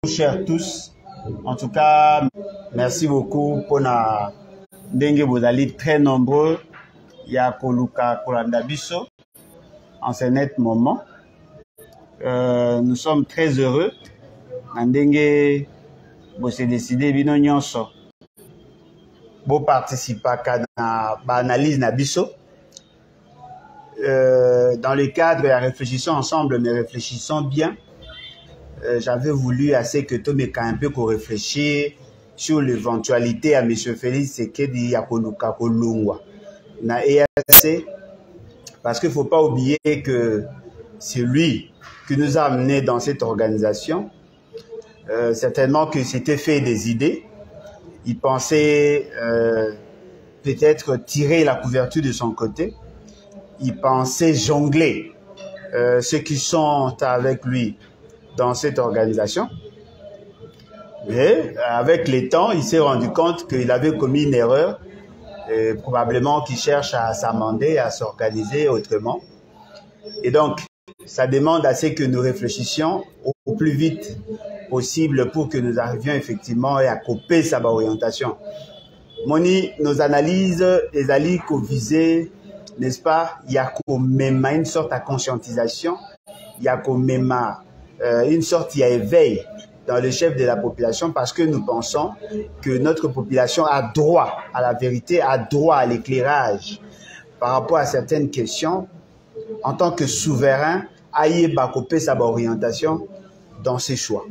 Chers tous, en tout cas, merci beaucoup pour na dengue bozali très nombreux. Ya koluka kolanda biso en ce net moment. Nous sommes très heureux. Ndenge bosse décidé bino nyonso bo participer à l'analyse na biso. Dans le cadre de la réfléchissons ensemble, mais réfléchissons bien. J'avais voulu assez que tout me un peu qu'on réfléchisse sur l'éventualité à M. Félix Tshisekedi Yakoluka Kolungwa na EAC, parce qu'il ne faut pas oublier que c'est lui qui nous a amenés dans cette organisation. Certainement que c'était fait des idées. Il pensait peut-être tirer la couverture de son côté. Il pensait jongler ceux qui sont avec lui dans cette organisation. Mais avec les temps, il s'est rendu compte qu'il avait commis une erreur, et probablement qu'il cherche à s'amender, à s'organiser autrement. Et donc, ça demande assez que nous réfléchissions au plus vite possible pour que nous arrivions effectivement à couper sa orientation. Moni, nos analyses, les alliés qu'on visait, n'est-ce pas, il y a même une sorte de conscientisation, il y a même une sorte d'éveil dans le chef de la population, parce que nous pensons que notre population a droit à la vérité, a droit à l'éclairage par rapport à certaines questions. En tant que souverain, aïe bakopé sa orientation dans ses choix.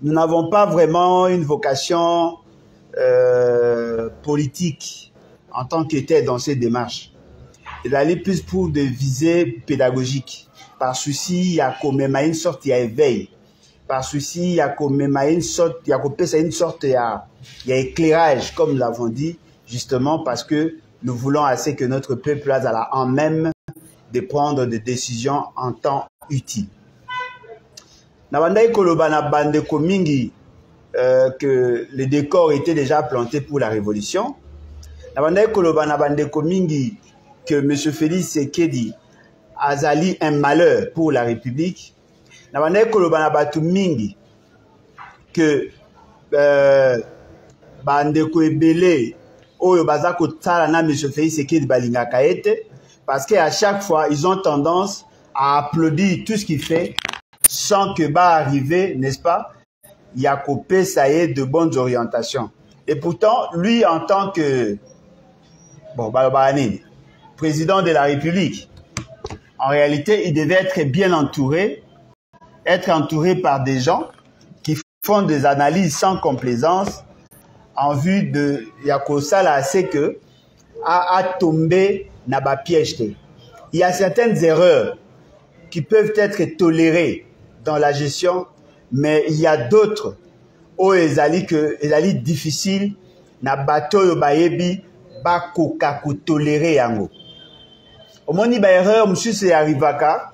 Nous n'avons pas vraiment une vocation politique en tant qu'était dans ces démarches. Il allait plus pour des visées pédagogiques. Par souci, il y a quand même une sorte d'éveil. Par souci, il y a quand même une sorte, il y a une sorte, il y a éclairage, comme nous l'avons dit, justement parce que nous voulons assez que notre peuple a en même de prendre des décisions en temps utile. Nabandai kolobana bande komingi que le décor était déjà planté pour la révolution. Nabandai kolobana bande komingi que M. Félix Tshisekedi azali un malheur pour la République. Nabandai kolobana batu mingi que bande ko ebele oyo bazako tsala na M. Félix Tshisekedi balingaka ete, parce qu'à chaque fois ils ont tendance à applaudir tout ce qu'il fait sans que va arriver, n'est-ce pas, Yakopé ça y est de bonnes orientations. Et pourtant lui en tant que président de la République, en réalité, il devait être bien entouré, par des gens qui font des analyses sans complaisance en vue de Yakosala, c'est que à tomber n'a pas piège. Il y a certaines erreurs qui peuvent être tolérées dans la gestion, mais il y a d'autres où ils difficile na bateau yo bayebi ba koka ko tolérer yango. Au moni ba erreur monsieur c'est arrivaka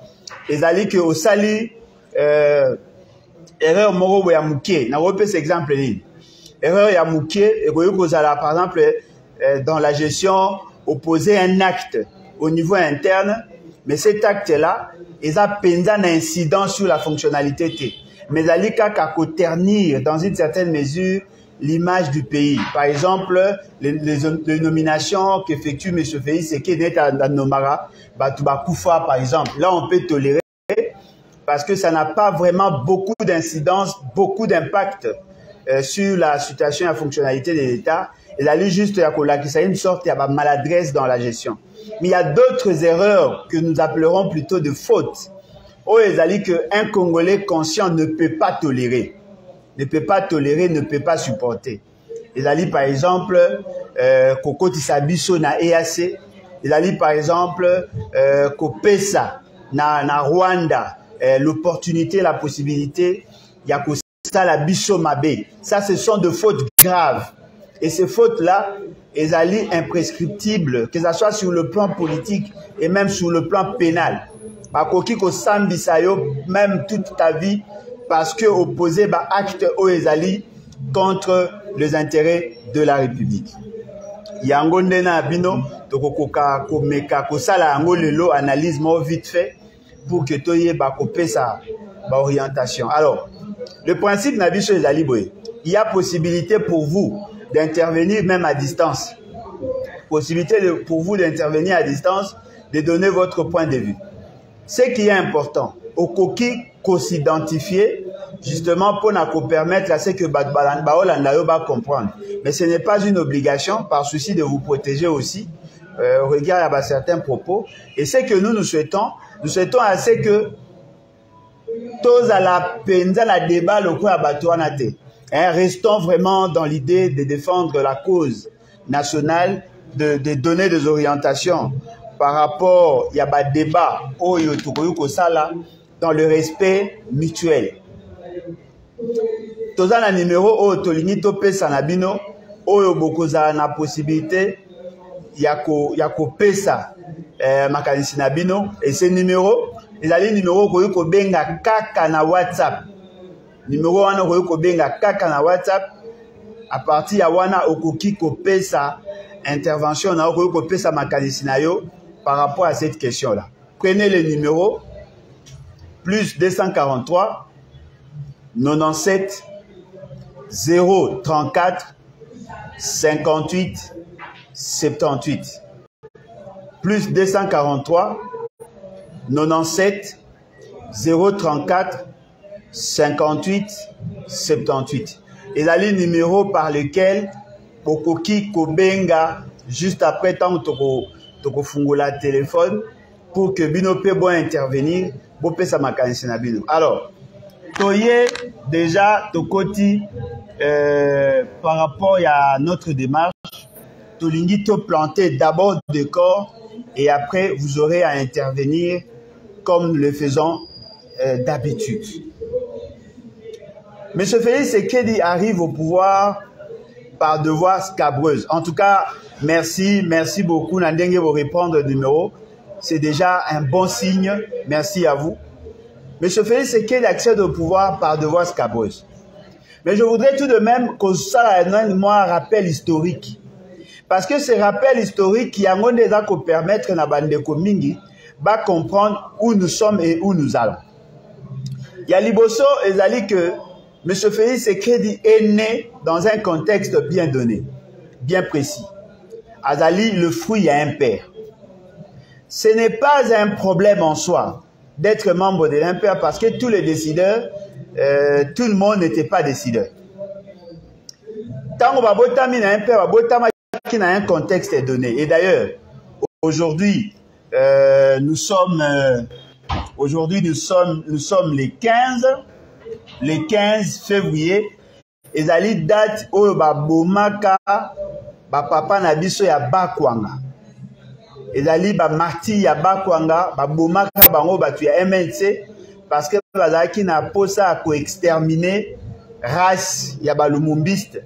ezali que au sali erreur moko ya mukie na repese exemple ni erreur ya mukie et ko zala par exemple dans la gestion opposer un acte au niveau interne, mais cet acte là il a penza un incident sur la fonctionnalité mais ali kaka ko ternir dans une certaine mesure l'image du pays. Par exemple, les nominations qu'effectue M. Félix Tshisekedi dans Nomara, Batouba Koufa, par exemple. Là, on peut tolérer parce que ça n'a pas vraiment beaucoup d'incidence, beaucoup d'impact sur la situation et la fonctionnalité de l'État. Il a lu juste qu'il y a une sorte de maladresse dans la gestion. Mais il y a d'autres erreurs que nous appellerons plutôt de fautes. Oh, il a dit qu'un Congolais conscient ne peut pas tolérer. Ne peut pas tolérer, ne peut pas supporter. Il a dit par exemple Koko Tisabiso na EAC. Il a dit par exemple Kopesa na Rwanda l'opportunité, la possibilité Yakosa la Biso Mabe. Ça, ce sont de fautes graves. Et ces fautes-là, elles sont imprescriptibles, que ce soit sur le plan politique et même sur le plan pénal. Bakoki ko sambisayo même toute ta vie, parce que opposé ba acte oezali contre les intérêts de la République. Yango ndena bino tokokoka komeka kosala yango lelo analyse mo vite fait pour que toye ba kopesa ba orientation. Alors Le principe Nabiso et Zaliboé, il y a possibilité pour vous d'intervenir même à distance. Possibilité pour vous d'intervenir à distance, de donner votre point de vue. Ce qui est important, au coquille qu'on s'identifie, justement pour nous permettre à ce que Baolandayo va comprendre. Mais ce n'est pas une obligation, par souci de vous protéger aussi, au regard à certains propos. Et ce que nous souhaitons à ce que tous à la penza la débat le quoi batouanate. Restons vraiment dans l'idée de défendre la cause nationale, de donner des orientations par rapport il y a un débat dans le respect mutuel. Tous un numéro au tolingi topé sanabino au bokoza na possibilité yako pesa makanisi nabino et ce numéro les alliés numéro ko benga kaka na WhatsApp numéro wana ko benga kaka na WhatsApp à partir ya wana okoki ko pesa intervention na ko pesa makanisi na yo par rapport à cette question là. Prenez le numéro plus 243 97 034 58 78 plus 243 97 034 58 78 et là les numéros par lesquels Pokoki Kobenga juste après tant toko fungula téléphone pour que bino pe bon intervenir bo pesa makanisi na bino. Alors toye déjà tokoti par rapport à notre démarche tolingi to planter d'abord des corps et après vous aurez à intervenir comme nous le faisons d'habitude. M. Félix Sekedi arrive au pouvoir par devoir scabreuse. En tout cas, merci beaucoup. Nandenge vous répondre au numéro. C'est déjà un bon signe. Merci à vous. M. Félix Sekedi accède au pouvoir par devoir scabreuse. Mais je voudrais tout de même qu'on ça moi un rappel historique. Parce que ce rappel historique qui a déjà qu'on permettre na bandeko mingi va comprendre où nous sommes et où nous allons. Il y a Liboso et Zali que M. Félix Sekedi est né dans un contexte bien donné, bien précis. Azali, le fruit a un père. Ce n'est pas un problème en soi d'être membre de l'impère parce que tous les décideurs, tout le monde n'était pas décideur. Tant qu'on va voter un impère, qui n'a un contexte donné. Et d'ailleurs, aujourd'hui, nous sommes les 15 février. Et zali date où bomaka papa na biso ya bakwanga. Et zali marti ya bakwanga bomaka bango batu ya MNC parce que bazaki na posa ko exterminer race ya balumumbiste.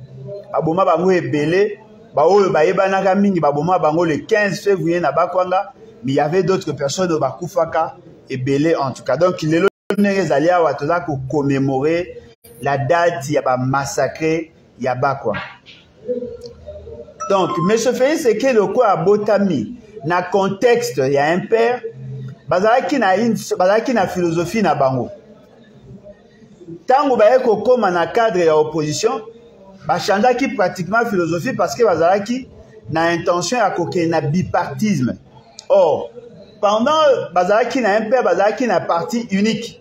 Boma bango ebele baoyo bayebanaka mingi baboma bango le 15 février na bakwanga, mais il y avait d'autres personnes au bakufaka ebele en tout cas. Donc lelo nezali awa toza ko commémorer la date ya ba massacré ya bakwa. Donc M. Félix Sekedi quoi a botami na contexte ya un père bazalaki na philosophie na bango. Tango baye ko koma na cadre ya opposition ba changeaki pratiquement philosophie parce que bazalaki na intention ya koke na bipartisme. Or pendant bazalaki na un père bazalaki na parti unique.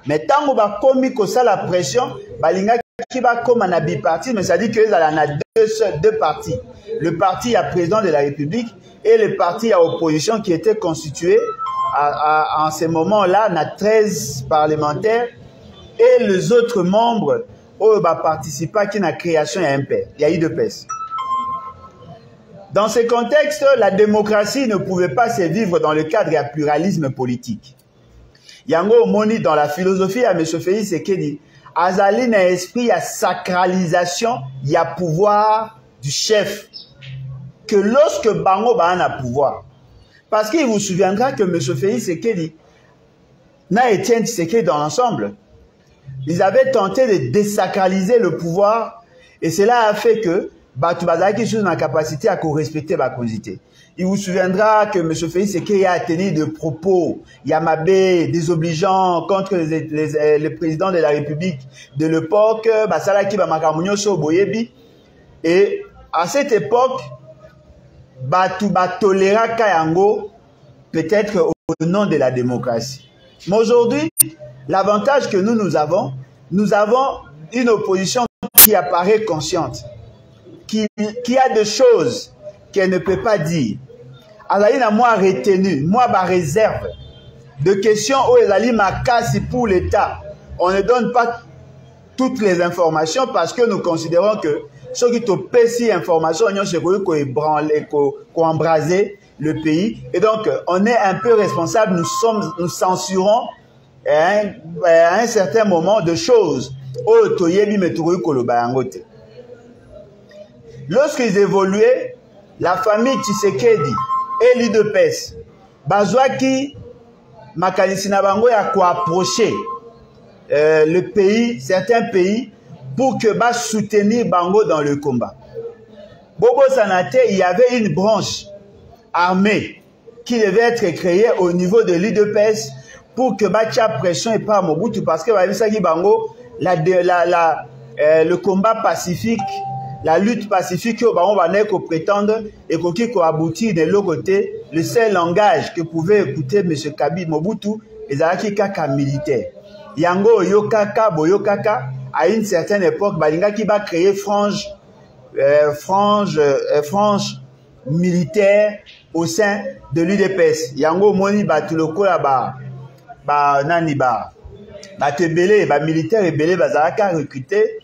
Mais tant que ba komi ko ça la pression balinga qui va comme un bipartisme, mais ça dit que ça a deux partis. Le parti à président de la République et le parti à opposition qui était constitué en ce moment-là, na 13 parlementaires et les autres membres qui participent à la création d'un père. Il y a eu deux pères. Dans ce contexte, la démocratie ne pouvait pas se vivre dans le cadre du pluralisme politique. Yango Moni, dans la philosophie à M. Félix Sekedi, azali na esprit à sacralisation, il y a pouvoir du chef. Que lorsque Bango ba a pouvoir. Parce qu'il vous souviendra que M. Félix Sekedi, na Etienne Tshisekedi dans l'ensemble, ils avaient tenté de désacraliser le pouvoir et cela a fait que Batu bazaki sur la capacité à respecter la constitution. Il vous souviendra que M. Félix Sekei a tenu des propos Yamabé, désobligeants contre le président de la République de l'époque, Basalaki Bamakamunyo Soboyebi. Et à cette époque, Batu Batolera Kayango, peut-être au nom de la démocratie. Mais aujourd'hui, l'avantage que nous avons une opposition qui apparaît consciente, qui a des choses qu'elle ne peut pas dire. Alors, a moi retenu, moi ma réserve de questions où elle ma casse pour l'État. On ne donne pas toutes les informations parce que nous considérons que ceux qui te paient ces informations, qu'on embraser le pays. Et donc, on est un peu responsable. Nous censurons à un certain moment de choses. Lorsqu'ils évoluaient, la famille Tshisekedi et l'UDPS, Bazouaki, Makanisi Nabango a approché le pays, certains pays, pour que bas soutenir Bango dans le combat. Bobo Sanate, il y avait une branche armée qui devait être créée au niveau de l'UDPS pour que bas tia pression et pas Mobutu parce que Bango, le combat pacifique, la lutte pacifique que Bango va prétendre et qui aboutir de l'autre côté, le seul langage que pouvait écouter M. Kabi Mobutu, les Araki Kaka militaires. Yango Yokaka, Boyokaka, à une certaine époque, Balinga qui va créer frange militaire au sein de l'UDPS. Yango Moni Batuloko là nani tebele militaire et belé bazaraka recruté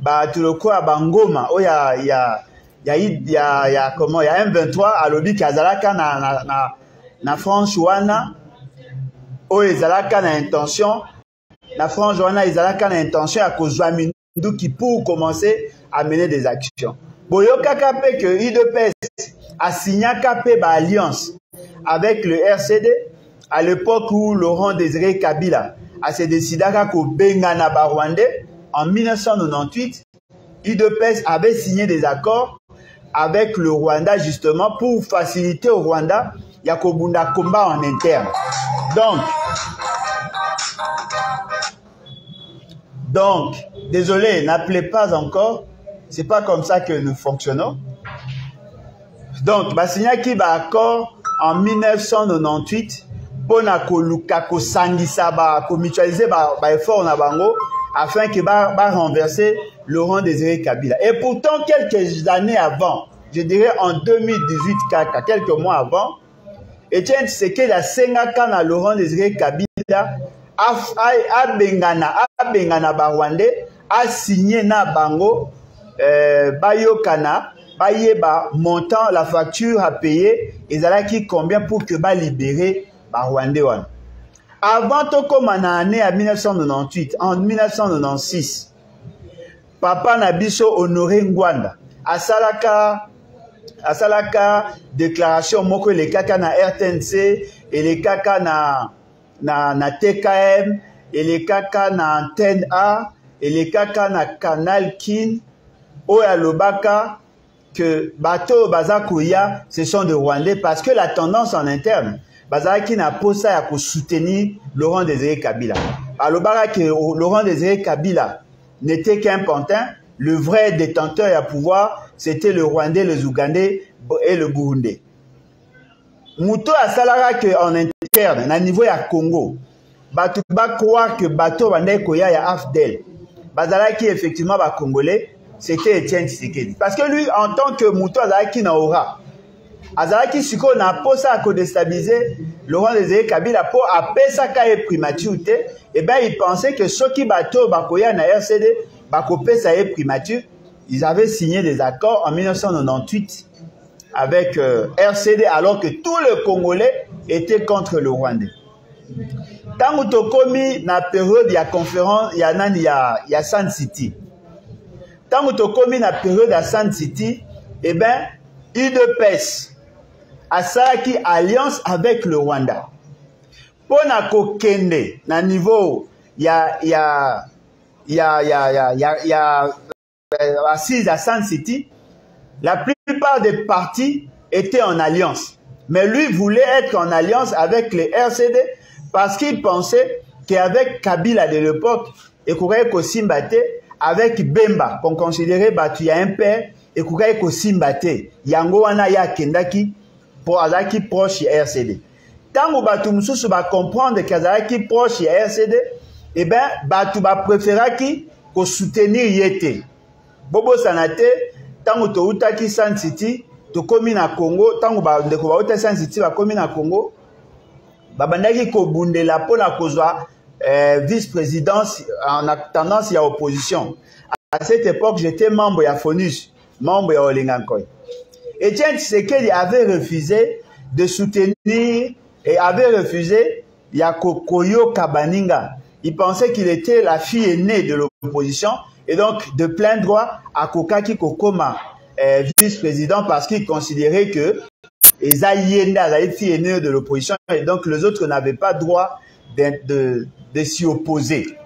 Batuloko à Bangoma. Oh il y a M23 à l'obi kazalaka na franche wana. Oh ezalaka na intention. La France wana ezalaka na intention à kozwa mindu qui pour commencer à mener des actions. Boyoka kapé que UDPS a signé kapé ba alliance avec le RCD à l'époque où Laurent Désiré Kabila a se décidé à benga na ba Rwandais en 1998. UDPS avait signé des accords avec le Rwanda justement pour faciliter au Rwanda yakobunda combat en interne. Donc, désolé, n'appelez pas encore. C'est pas comme ça que nous fonctionnons. Donc, Basigna qui va accord en 1998 pour mutualiser effort na bango afin que va renverser Laurent Désiré Kabila. Et pourtant, quelques années avant, je dirais en 2018, quelques mois avant, Etienne Tshisekedi a sengaka na Laurent Désiré Kabila a bengana ba Rwandais a signé na bango bayokana bayeba montant la facture à payer ezalaki combien pour que ba libérer ba Rwandais wana. Avant tokoma na année à 1998, en 1996, papa na biso Honoré Ngwanda asalaka déclaration moko le kaka na RTNC et le kaka na TKM et le kaka na Antenne A et le kaka na Canal Kin oya lobaka que bato bazakuya ce sont des Rwandais parce que la tendance en interne bazaki na posa ya ko soutenir Laurent Désiré Kabila. Alobaka que Laurent Désiré Kabila n'était qu'un pantin, le vrai détenteur à pouvoir c'était le Rwandais, le Ougandais et le Burundais. Mouto a salara que en interne, na niveau ya Congo, bato ba croire que bato bandai koya ya Afdel, bazala qui effectivement ba Congolais, c'était Etienne Tshisekedi. Parce que lui, en tant que Mouto azala qui na aura, azala qui siko na posa ko déstabiliser Laurent Désiré Kabila pour apesa ka e primature, et ben il pensait que ceux qui bato ba koya na RCD, ba ko pesa e primature, ils avaient signé des accords en 1998 avec RCD alors que tout le Congolais était contre le Rwandais. Tant que tokomi na période ya conférence ya nani ya Sun City. Tant que tokomi na période ya Sun City, eh ben UDPS a salaki alliance avec le Rwanda. Pona kokende na niveau ya assise à Sun City. La plupart des partis étaient en alliance. Mais lui voulait être en alliance avec les RCD parce qu'il pensait qu'avec Kabila de l'époque, il pourrait Simbaté, avec Bemba, qu'on considérait qu'il y a un père, il pourrait Simbaté. Yango wana ya kendaki pour Azaki proche RCD. Tant que Batu Moussou va comprendre qu'Azaki proche RCD, eh bien, Batu va préférer qui soutenir Yete. Bobo Sanate, tant que tu as San City, tu commis na Congo, tant que tu as San City, tu commis na Congo, babandaki ko bundela pour la cause vice-présidence en tendance à opposition. À cette époque, j'étais membre de FONUS, membre de Olingankoy. Etienne Tshisekedi avait refusé de soutenir et avait refusé Yakokoyo Kabaninga. Il pensait qu'il était la fille aînée de l'opposition et donc de plein droit à Kokaki Kokoma, vice-président, parce qu'il considérait que Eza Yenda, la fille aînée de l'opposition, et donc les autres n'avaient pas droit de s'y opposer.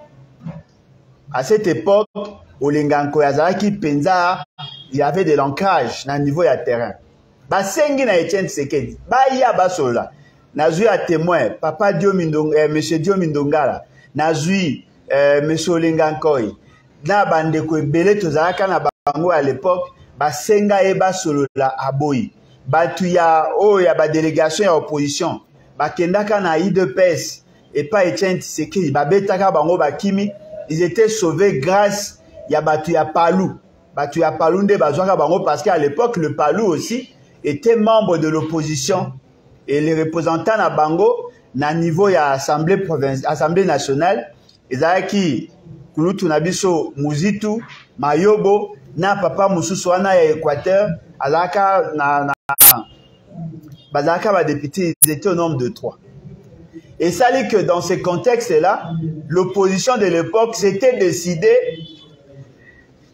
À cette époque, au Lenganko Yazaki Penza, il y avait de l'ancrage dans le niveau de terrain. Basengi na Etienne Tshisekedi, Baya Basola, Nazui a témoin, Papa Diomindonga, Monsieur Diomindongala, Nazui, Monsieur Lengankoy, na bandeko ebele tozalaka na bango à l'époque, Basenga e Basolola aboyi. Batuya, oh, ya ba délégation ya opposition, Bakendaka na IDPS, et pas Etienne Tshisekedi, Babetaka bango bakimi, ils étaient sauvés grâce à Batuya Palou. Batuya Palou nde bazwaka bango parce qu'à l'époque, le Palou aussi était membre de l'opposition. Et les représentants na bango, na niveau ya Assemblée nationale, ils avaient qui, Kulutu Nabiso Muzitu, Mayobo, na Papa Moussousou wana ya Équateur, Alaka na Bazaka ba député, ils étaient au nombre de 3. Et ça dit que dans ces contextes-là, l'opposition de l'époque s'était décidée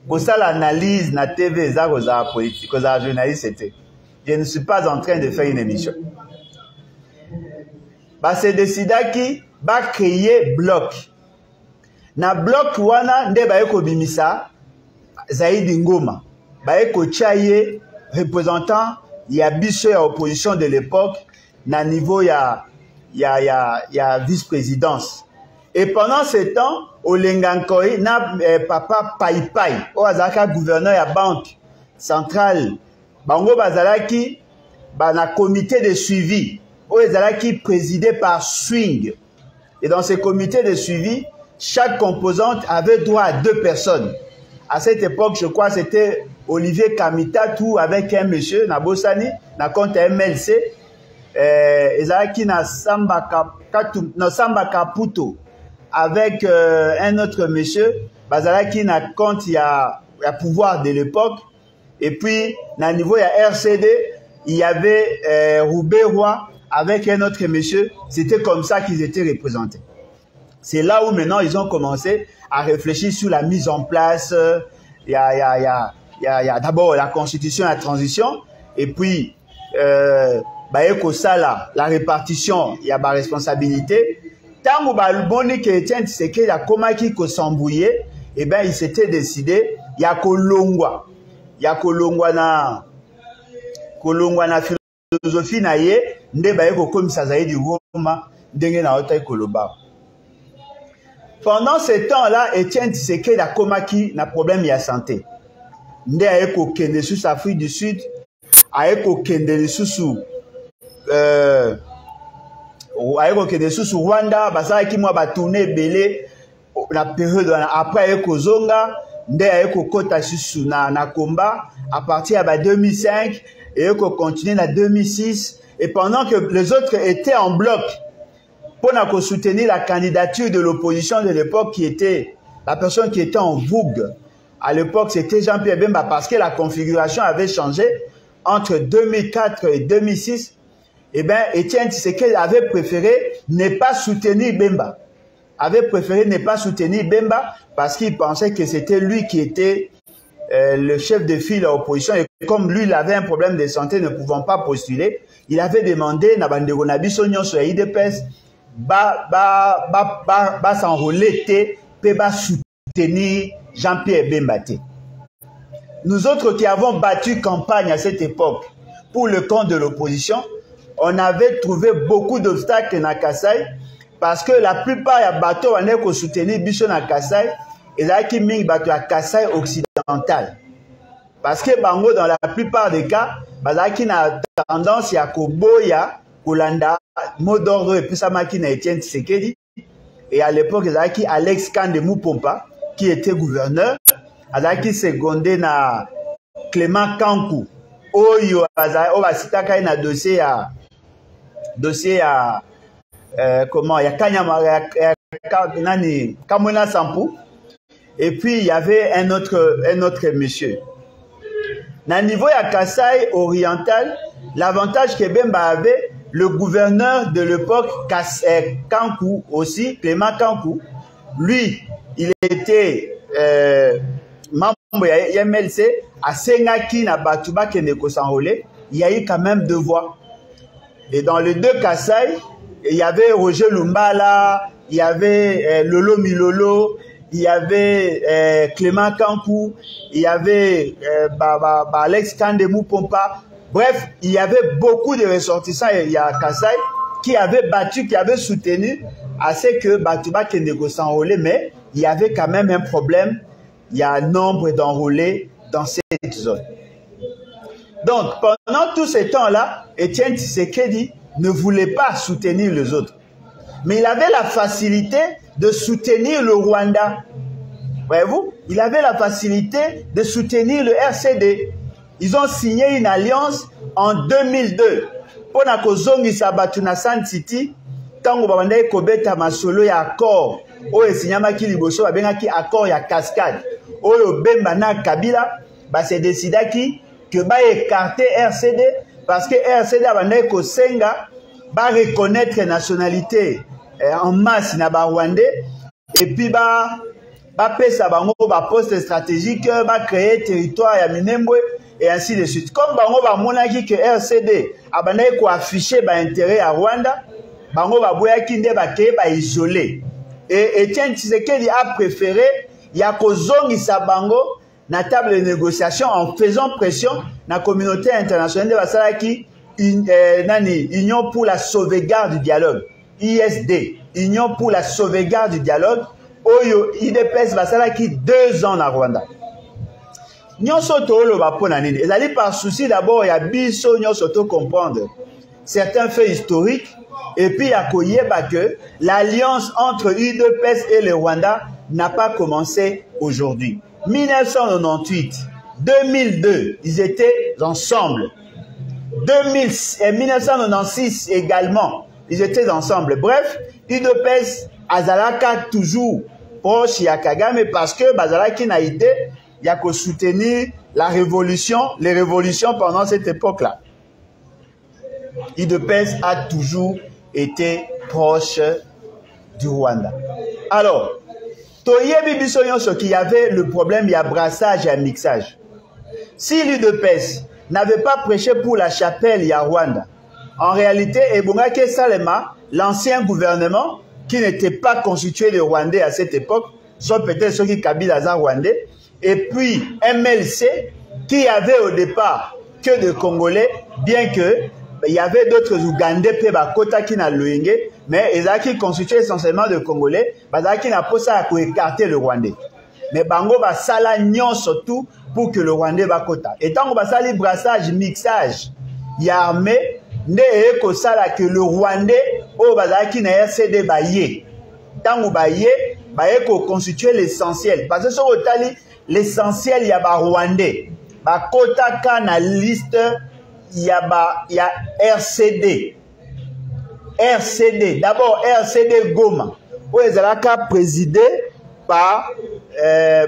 pour ça l'analyse na TV, ça politique, ça journaliste c'était. Je ne suis pas en train de faire une émission. Bah c'est décidé qui va créer bloc. Na bloc wana nde ba eko bimisa Zaidi Ngoma. Ba eko chaye représentant ya biso ya opposition de l'époque na niveau ya vice-présidence. Et pendant ce temps, au Lengankoy, na papa Paipai, au azaka gouverneur ya banque centrale, bango bazalaki, na comité de suivi, au azalaki présidé par Swing. Et dans ce comité de suivi, chaque composante avait droit à 2 personnes. À cette époque, je crois, c'était Olivier Kamitatou avec un monsieur, Nabosani, na compte MLC, Ezaki na Samba Kaputo avec un autre monsieur, Bazalaki na compte il y a pouvoir de l'époque, et puis na niveau il y a RCD, il y avait Roubé Roy avec un autre monsieur. C'était comme ça qu'ils étaient représentés. C'est là où maintenant ils ont commencé à réfléchir sur la mise en place. Il y a d'abord la constitution et la transition, et puis la répartition, il y a ma responsabilité. Tant que Balboni qui Etienne Tshisekedi a komaki ko s'embrouiller, eh ben il s'était décidé, il y a kolongwa na philosophie na ye, nde ba eko komisa zaidi Roma, ndenge na ota koloba. Pendant ce temps-là, Etienne Tshisekedi a komaki na problème ya santé. Nde a eko kende sous Afrique du Sud, a eko kende sous sous Rwanda, basaki mwa ba tourner belé la période après eko zonga, nde a eko kota sous na combat à partir de 2005 et eko continuer na 2006, et pendant que les autres étaient en bloc pour soutenir la candidature de l'opposition de l'époque qui était la personne qui était en vogue. À l'époque, c'était Jean-Pierre Bemba parce que la configuration avait changé entre 2004 et 2006. Eh bien, Etienne Tshisekedi avait préféré ne pas soutenir Bemba. Avait préféré ne pas soutenir Bemba parce qu'il pensait que c'était lui qui était le chef de file à l'opposition. Et comme lui, il avait un problème de santé ne pouvant pas postuler, il avait demandé na bandeko na biso nyonso ya IDPS s'enrôler pe ba soutenir Jean-Pierre Bemba te. nous autres qui avons battu campagne à cette époque pour le compte de l'opposition, on avait trouvé beaucoup d'obstacles dans Kasai parce que la plupart des bateaux qui soutenaient Bicho dans Kasai, ils avaient mis des bateaux à Kasai occidental. Parce que bango, dans la plupart des cas, ils ont tendance à Koboya, Kolanda, mot d'ordre et puis ça m'a qui Etienne Tshisekedi. Et à l'époque, ils avaient Alex Kande Mupompa, qui était gouverneur, ils secondé na Clément Kankou. Oyo, Obasitaka, il y a dossier à comment, il y a Kanyama, Kamona Sampou. Et puis, il y avait un autre monsieur. Dans le niveau de Kasai oriental, l'avantage que Bemba avait, le gouverneur de l'époque, Kankou aussi, Clément Kankou, lui, il était membre de MLC, à Sengaki, na Batuba, qui ne s'enrôler, il y a eu quand même 2 voix. Et dans les 2 Kasai, il y avait Roger Lumbala, il y avait Lolo Milolo, il y avait Clément Kankou, il y avait Alex Kande Mupompa. Bref, il y avait beaucoup de ressortissants il y a Kasai qui avaient battu, qui avaient soutenu à ce que Batuba Kendeko s'enrôler, mais il y avait quand même un problème. Il y a un nombre d'enrôlés dans cette zone. Donc, pendant tout ce temps-là, Etienne Tshisekedi ne voulait pas soutenir les autres. Mais il avait la facilité de soutenir le Rwanda. Voyez-vous, il avait la facilité de soutenir le RCD. Ils ont signé une alliance en 2002. Pour na kozongi sabatu na San City, tango babandai kobeta masolo ya accord, oyo signamaki liboso babengaki accord ya cascade. Oyo Bemba na Kabila, ba se décidaki que ba écarter RCD parce que RCD abandai ko senga ba reconnaître nationalité en masse na ba Rwandais et puis ba pesa bango ba poste stratégique, ba créer territoire ya Minembwe et ainsi de suite. Comme bango ba monaki que RCD abandai ko afficher ba intérêt à Rwanda, bango ba boyaki nde ba ke ba isolé. Et Etienne Tshisekedi a préféré ya kozongisa bango na table de négociation en faisant pression na communauté internationale de basalaki Union pour la sauvegarde du dialogue, ISD, Union pour la sauvegarde du dialogue. Oyo IDPS basalaki 2 ans na Rwanda. Nyonso tolo ba pona nini. Ezali par souci d'abord ya biso nyonso to comprendre certains faits historiques et puis à koyeba que l'alliance entre UDPS et le Rwanda n'a pas commencé aujourd'hui. 1998, 2002, ils étaient ensemble. 1996 également, ils étaient ensemble. Bref, UDPS azalaka toujours proche ya Kagame parce que bazalaki na idée ya ko soutenir la révolution, les révolutions pendant cette époque-là. UDPS a toujours été proche du Rwanda. Alors, toyebi biso nyonso qu'il y avait le problème, il y a brassage et mixage. Si l'UDPS n'avait pas prêché pour la chapelle, il y a Rwanda. En réalité, Ebongake Salema, l'ancien gouvernement, qui n'était pas constitué de Rwandais à cette époque, soit peut-être ceux qui Kabila Aza Rwandais, et puis MLC, qui avait au départ que de Congolais, bien que il y avait d'autres Ougandais, Kota qui n'a Loïngue, mais ils ont constitué essentiellement de Congolais, qui n'a pas ça pour écarter le Rwandais. Mais Bango va sala nyon surtout pour que le Rwandais va Kota. Et tant qu'on va sali brassage, mixage, il y a armé, ne eko sala que le Rwandais, au bazaki na RCD baye. Tant qu'on baye, eko constituer l'essentiel. Parce que sur le tali, l'essentiel, il y a ba Rwandais. Ba Kota ka na liste, il y a RCD. RCD. D'abord, RCD Goma. Où ils ont présidé par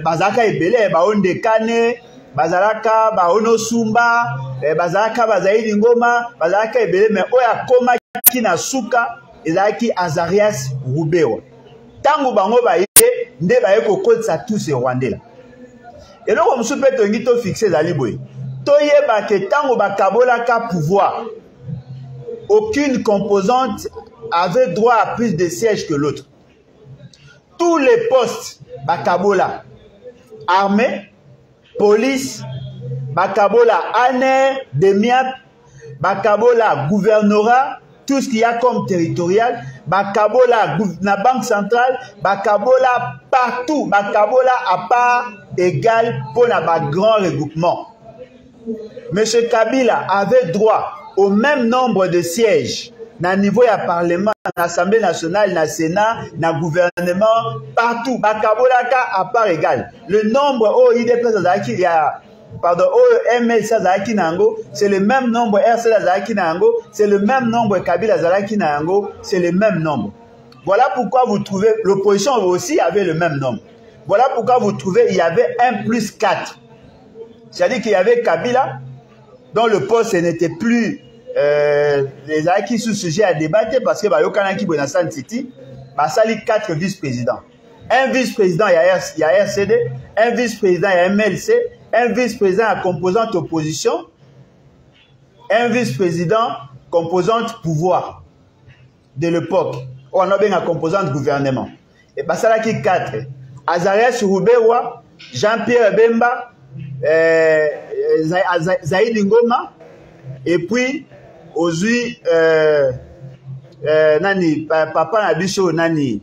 Bazaka Ebele, Baonde Kane, Bazalaka, Baono Sumba, Bazaka Bazaïdi Ngoma, Bazaka Ebele, mais où ya Koma Kina Suka, ils ont qui Azarias Rubeo. Tango Bango Baye, Nde Baye Koko sa tous ces Rwandais là. Et là, on se peut te fixer la libre. Toyeba ke tango bakabola ka pouvoir, aucune composante avait droit à plus de sièges que l'autre. Tous les postes bakabola, armée, police, bakabola année demiap, bakabola gouvernorat, tout ce qu'il y a comme territorial, bakabola na banque centrale, bakabola partout, bakabola à part égale pour la grand regroupement. M. Kabila avait droit au même nombre de sièges na niveau ya parlement, na Assemblée nationale, na Sénat, na gouvernement, partout, bakabola ka à part égale. Le nombre au IDPS azaki ya pardon, au MLC azaki nango, c'est le même nombre, RC azaki nango, c'est le même nombre, Kabila azaki nango, c'est le même nombre. Voilà pourquoi vous trouvez, l'opposition aussi avait le même nombre. Voilà pourquoi vous trouvez, il y avait 1 plus 4. C'est-à-dire qu'il y avait Kabila, dont le poste n'était plus les acquis sous sujet à débattre parce que Bayokanaki Bonasan City, Basali 4 vice-présidents. Un vice-président, il y a RCD, un vice-président, il y a MLC, un vice-président à composante opposition, un vice-président composante pouvoir de l'époque, ou on a bien une composante gouvernement. Et Basalaki 4. Azarias Roubewa, Jean-Pierre Bemba, Zaïd Ngoma, et puis aujourd'hui nani papa Nabiso nani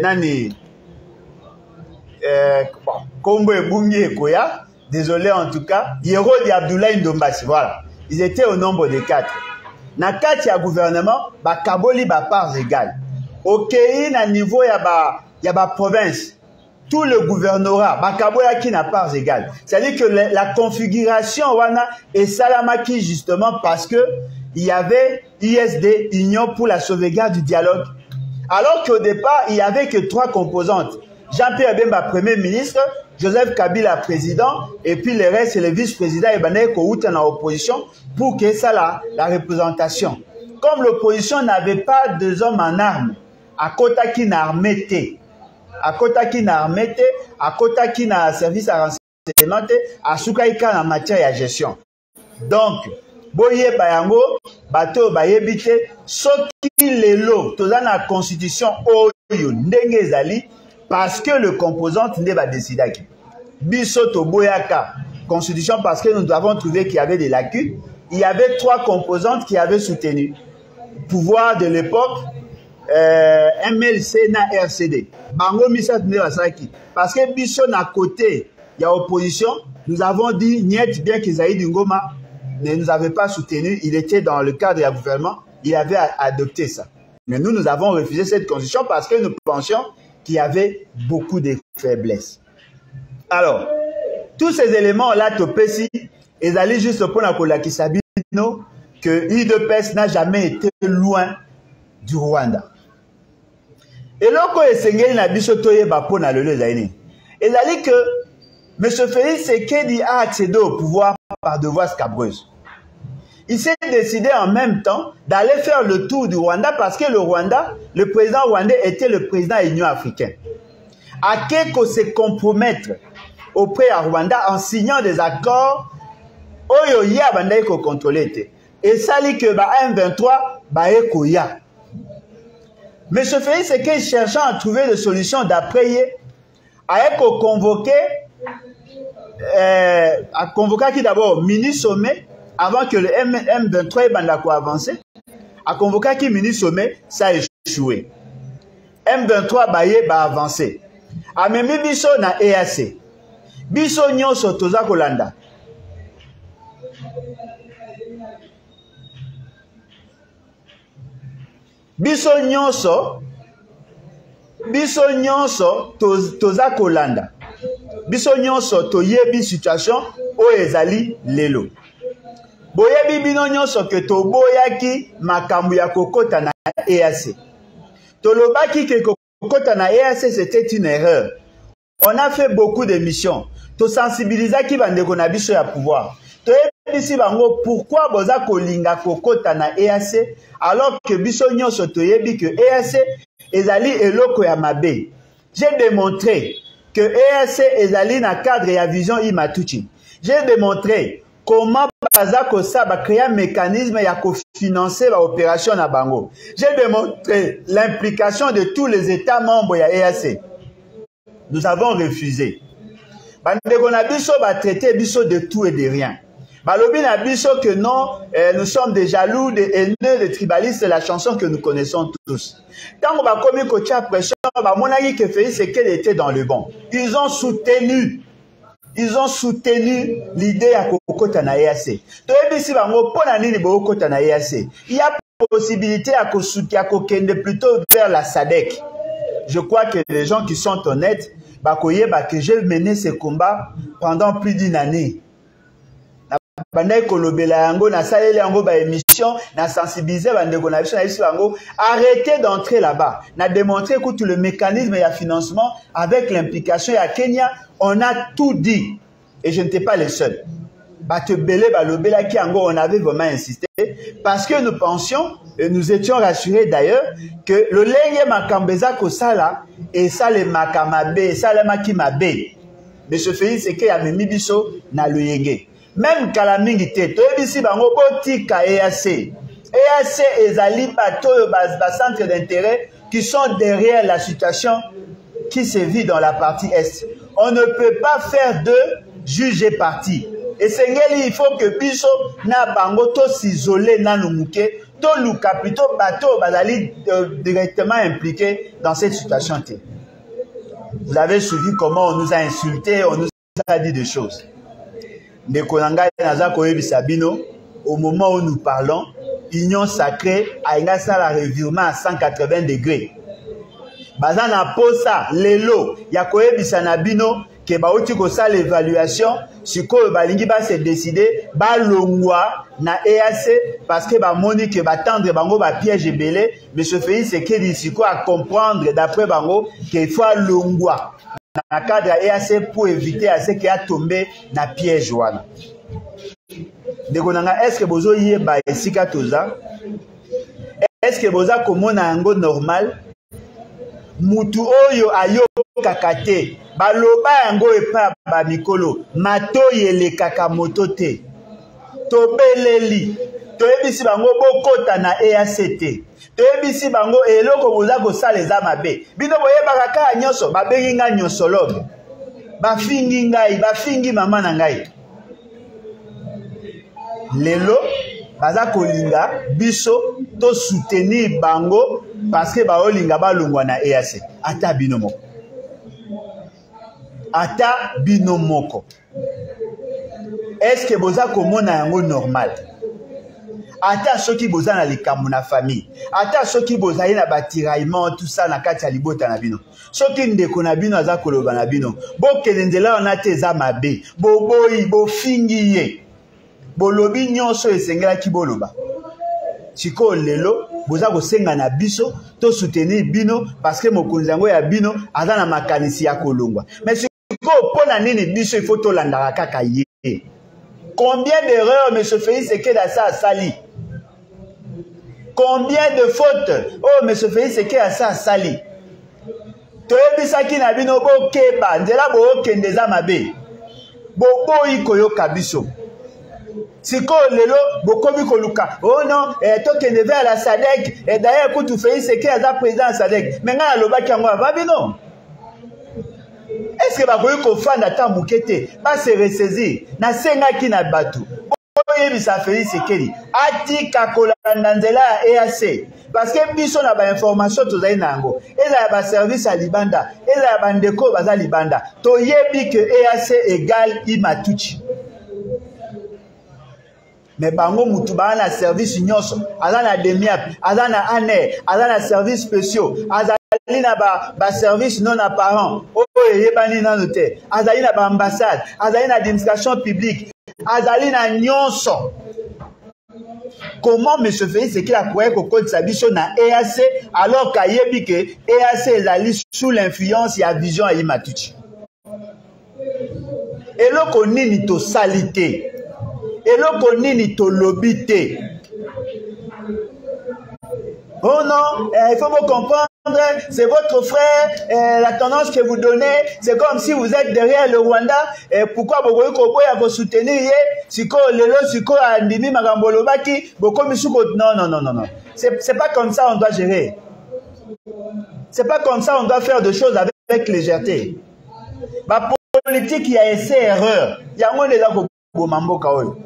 nani Kombo Ebungi Koya, désolé en tout cas, Yerodi Abdoulaye Ndombasi, voilà. Ils étaient au nombre de 4. Na 4 ya gouvernement, ba kaboli ba parts égales. Ok, na niveau ya ba province. Tout le gouvernorat, Bakaboya qui n'a pas égale. C'est-à-dire que la configuration wana est salamaki justement parce que il y avait ISD, Union pour la sauvegarde du dialogue. Alors qu'au départ, il n'y avait que 3 composantes. Jean-Pierre Bemba, Premier ministre, Joseph Kabila, président, et puis le reste, c'est le vice-président Ebane Kououta en opposition pour que ça la représentation. Comme l'opposition n'avait pas de hommes en armes, à Kota qui n'a armé à Kota qui n'a armé à Kota qui n'a service à renseignement, à Soukaïka en matière de gestion. Donc, boye bayango, bateau bayebite, soki lelo, toza na constitution oyo ndenge ezali, parce que le composant ne va décider qui. Bisoto boyaka, constitution parce que nous avons trouvé qu'il y avait des lacunes. Il y avait 3 composantes qui avaient soutenu. Pouvoir de l'époque, MLC na RCD. Bango Misa Basaki. Parce que Bison à côté, il y a opposition. Nous avons dit, Niet, bien qu'Isaïd Ngoma ne nous avait pas soutenu, il était dans le cadre du gouvernement, il avait adopté ça. Mais nous avons refusé cette constitution parce que nous pensions qu'il y avait beaucoup de faiblesses. Alors, tous ces éléments-là, Topesi, ils allaient juste pour la Kolakisabino, que l'IDPS n'a jamais été loin du Rwanda. Et lorsqu'on est sengé na bisotoye bapo na lelo zaini, il a dit que M. Félix Tshisekedi a accédé au pouvoir par de voies scabreuses. Il s'est décidé en même temps d'aller faire le tour du Rwanda parce que le Rwanda, le président rwandais était le président de l'Union africaine. À quelque se compromettre auprès de Rwanda en signant des accords, oyo ya bandai ko contrôler. Et ça dit que ba M23 ba ekoya. M. Félix Tshisekedi cherchant à trouver des solutions d'après a convoqué qui d'abord mini-sommet avant que le M23 bandako avance, a convoqué qui mini-sommet, ça a échoué. M23 baye ba avancé. A memi biso na EAC. Biso nyonso toza kolanda. Biso nyonso toza kolanda. Biso nyonso toyebi situation o ezali lelo. Boyebi bino nyonso ke toboyaki makambo ya kokota na EAC. Tolobaki ke kokota na EAC c'était une erreur. On a fait beaucoup de missions. To sensibilisaki bandeko na biso ya pouvoir. Toyebisi bango pourquoi boza kolinga kokota na EAC alors que biso nyonso toyebi que EAC ezali eloko ya mabe. J'ai démontré que EAC ezali na cadre ya vision Imatuchi. J'ai démontré comment Bazako Saba créer un mécanisme ya financer l'opération na bango. J'ai démontré l'implication de tous les États membres ya EAC. Nous avons refusé. bandeko na biso ba traiter biso de tout et de rien. Balobi na biso que non, nous sommes des jaloux, des haineux, des tribalistes, c'est la chanson que nous connaissons tous. Tant qu'on va commis coach pression, ba monaki que Félix Tshisekedi était dans le bon. Ils ont soutenu l'idée à kokota na EAC. Toyebisi bango pona nini bo kokota na EAC. Il y a possibilité à soutenir kokende plutôt vers la SADC. Je crois que les gens qui sont honnêtes, bakoyeba que j'ai mené ce combat pendant plus d'une année. Arrêtez d'entrer là-bas. On a démontré que tout le mécanisme et le financement avec l'implication à Kenya, on a tout dit. Et je n'étais pas le seul. On avait vraiment insisté parce que nous pensions et nous étions rassurés d'ailleurs que le lenge makambeza kosala et ça le makamabe, ça le makimabe. Mais ce fait c'est qu'il y a mis biso na le yenge. Même Kalamingi te, toyebisi bango botika EAC. EAC ezali bato ba centre d'intérêt qui sont derrière la situation qui se vit dans la partie Est. On ne peut pas faire de juger parti. Et Sengeli, il faut que biso na bango to s'isoler na numuke, to luka plutôt bato bazali directement impliqués dans cette situation. Vous avez suivi comment on nous a insultés, on nous a dit des choses. Au moment où nous parlons, Union Sacrée a une revirement à 180 degrés. Bazana posa lelo ya koyebisa na bino ke bauti ko sa l'évaluation sikoyo balingi ba se décider ba longwa na EAC parce que ba moni ke ba tendre bango ba piège belé mais ce fait c'est que disiko à comprendre d'après bango qu'il faut longwa na cadre EAC pour éviter à ce qu'il a tombé na piège wana. Dekonanga est-ce que bozo yeba esika toza? Est-ce que boza komona yango normal? Mutu oyo ayo kakate baloba yango epa ba mikolo matoye le kakamoto te tobeleli toyebisi bango bokota na EACT toyebisi bango eloko boza kosala eza mabe bino boyebaka kaka nyonso babengi nga nyonsolobe bafingi ngai bafingi mama na ngai lelo baza kolinga biso to soutenir bango parce que baolinga balongwa na EAC ata bino moko est-ce que boza komona yango normal ata soki boza na likambo na famille ata soki boza na batiraillement tout ça na kati ya libota na bino soki ndeko na bino aza koloba na bino bokende nzela wana te eza mabe boboyi bofingi ye bolobi nyonso esengelaki boloba siko lelo boza kosenga na biso to soutenir bino parce que mokonzi yango ya bino aza na makanisi ya kolongwa mais siko pona nini biso il faut to landaka kaka ye combien d'erreurs monsieur Félix Tshisekedi asa asali combien de fautes oh monsieur Félix Tshisekedi asa asali toyebisaki na bino bokeba nzela bookende eza mabe boboyi koyoka biso siko lelo bokomi koluka oh non tokende vers la SADC et d'ailleurs kutu Félix Tshisekedi aza président SADC mais nga alobaki yango ava bino est-ce que bakoyi kofanda ta mukete ba se ressaisir na sengaki na bato boyebisa Félix Tshisekedi atika kolanda nzela ya EAC parce que biso na ba information tozali nango eza ya ba service à libanda eza ya bandeko baza libanda toyebi que EAC égale Imatuchi. Mais bango mutu ba na service nyonso aza na demiap aza na aner aza na service spéciaux azali na ba service non apparent oyo eyebani nano te azali na ba ambassade azali na administration publique azali na nyonso. Comment monsieur Félix Tshisekedi akoye kokotisa biso na EAC alors qu'ayebi que EAC ezali sous l'influence ya vision ya Imatuchi? Eloko nini tosali te eloko nini tolobi te? Oh non, il faut vous comprendre, c'est votre frère, la tendance que vous donnez, c'est comme si vous êtes derrière le Rwanda, pourquoi vous pouvez soutenir, siko lelo siko andimi magambolo baki, non. C'est pas comme ça on doit gérer. C'est pas comme ça on doit faire des choses avec légèreté. politique ya essai erreur yango ndeza koboma mboka oyo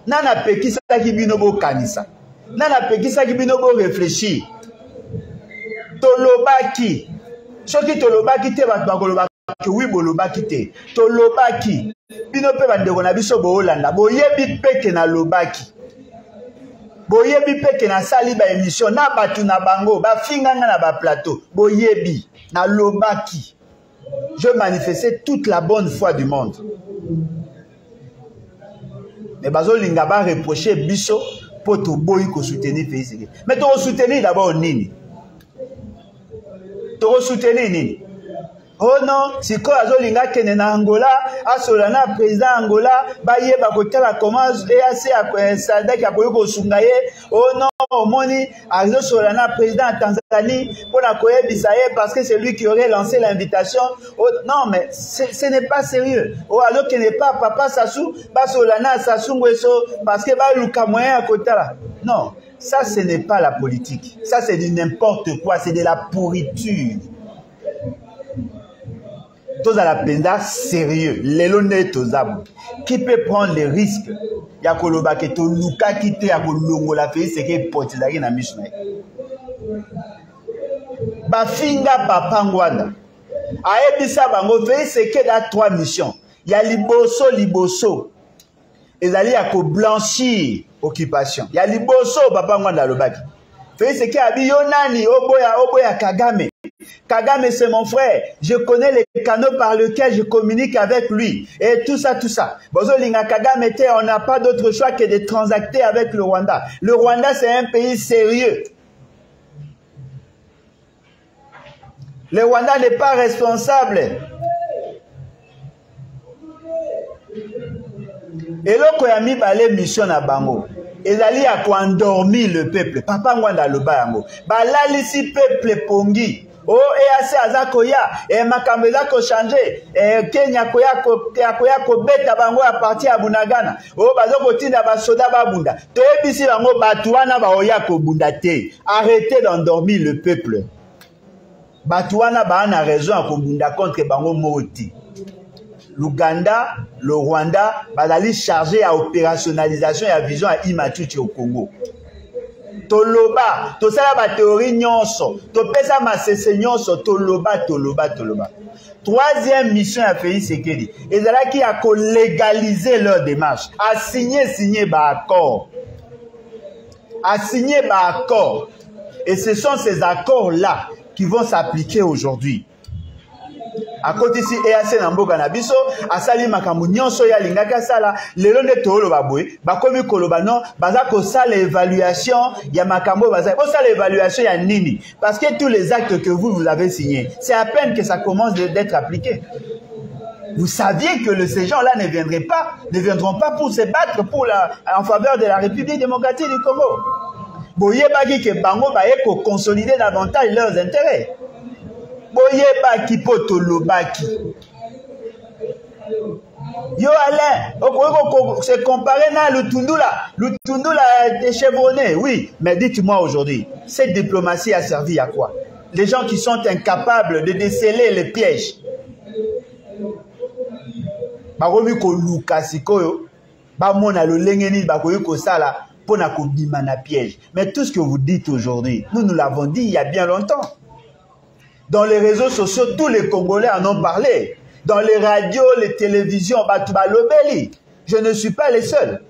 nana pekisaki bino bokanisa nana pekisaki bino bo réfléchir tolobaki soki tolobaki te bato bakolobaki oui bolobaki te tolobaki bino pe bandeko na biso boolanda boyebi peke na lobaki boyebi peke na sali ba émission na batu na bango bafinganga na ba plateau boyebi na lobaki je manifestais toute la bonne foi du monde mais bazolinga ba reprocher biso po to boyi ko soutenir pays mais to soutenir d'abord nini to soutenir nini. Oh non, si quoi azolinga kene na Angola, asolana président Angola, baye bakotala comment EAC Sadek akoyoko sungaye. Oh non, moni azo solana président Tanzanie pour la koyebisaye parce que c'est lui qui aurait lancé l'invitation. Oh non, mais ce n'est pas sérieux. Oh alors que n'est pas papa Sassou, basolana Sassou Ngweso parce que ba luka moyen à kotala. Non, ça ce n'est pas la politique. Ça c'est du n'importe quoi, c'est de la pourriture. Tous à la penda sérieux, l'élonné tozabu. Qui peut prendre les risques? Yakoloba ke to luka kite yakolongo la fait c'est que potizaki na mishna. Ba finga papa ngwanda. Aebisa bango fait c'est que dans 3 missions. Ya liboso. Ezali yako blanchir occupation. Ya liboso papa ngwanda lobaki. Fait c'est que abi yonani oboya Kagame. Kagame, c'est mon frère. Je connais les canaux par lesquels je communique avec lui. Et tout ça, tout ça. Bozolinga Kagame, on n'a pas d'autre choix que de transacter avec le Rwanda. Le Rwanda, c'est un pays sérieux. Le Rwanda n'est pas responsable. Et l'autre a mis les missions à Bango. Ils allaient à quoi endormir le peuple. Papa Ngwanda le Bango. Balalisi peuple pongi. Oh, et assez azakoya, et makambeza ko changer, et Kenya koya ko beta bango à partir à Bunagana. Oh, bazoko tinda ba soda ba bunda. To ebisi bango batuana ba oya ko bunda te. Arrêtez d'endormir le peuple. Batuana ba na raison à ko bunda contre bango moti. L'Ouganda, le Rwanda, bazali chargé à opérationnalisation et à vision à imatuti au Congo. Toloba, to sala ba théorie nyonso, to pesa ma sese nyonso, toloba. Troisième mission à Félix Tshisekedi, ezala qui a légaliser leur démarche, à signer ba accord. À signer ba accord. Et ce sont ces accords-là qui vont s'appliquer aujourd'hui. À côté ici EAC Namboka Nabiso, à Sali Makambu Nyonso ya lingaka sala, lelo nde tolo babwe, bakomi koloba non, baza ko sala évaluation ya makambo baza, ko sala évaluation ya nini, parce que tous les actes que vous avez signés, c'est à peine que ça commence d'être appliqué. Vous saviez que ces gens-là ne viendront pas pour se battre en faveur de la République démocratique du Congo. Boye bagi ke bango baye ko consolider davantage leurs intérêts. Boyeba ki poto lobaki. Yo Alain, se comparer na Lutundula est chevronné, oui, mais dites-moi aujourd'hui, cette diplomatie a servi à quoi? Les gens qui sont incapables de déceler les pièges. Baromi ko luka sikoyo, ba mona lo lengeni bakoyi ko sala pona ko bima na piège. Mais tout ce que vous dites aujourd'hui, nous l'avons dit il y a bien longtemps. Dans les réseaux sociaux, tous les Congolais en ont parlé. Dans les radios, les télévisions, je ne suis pas les seuls.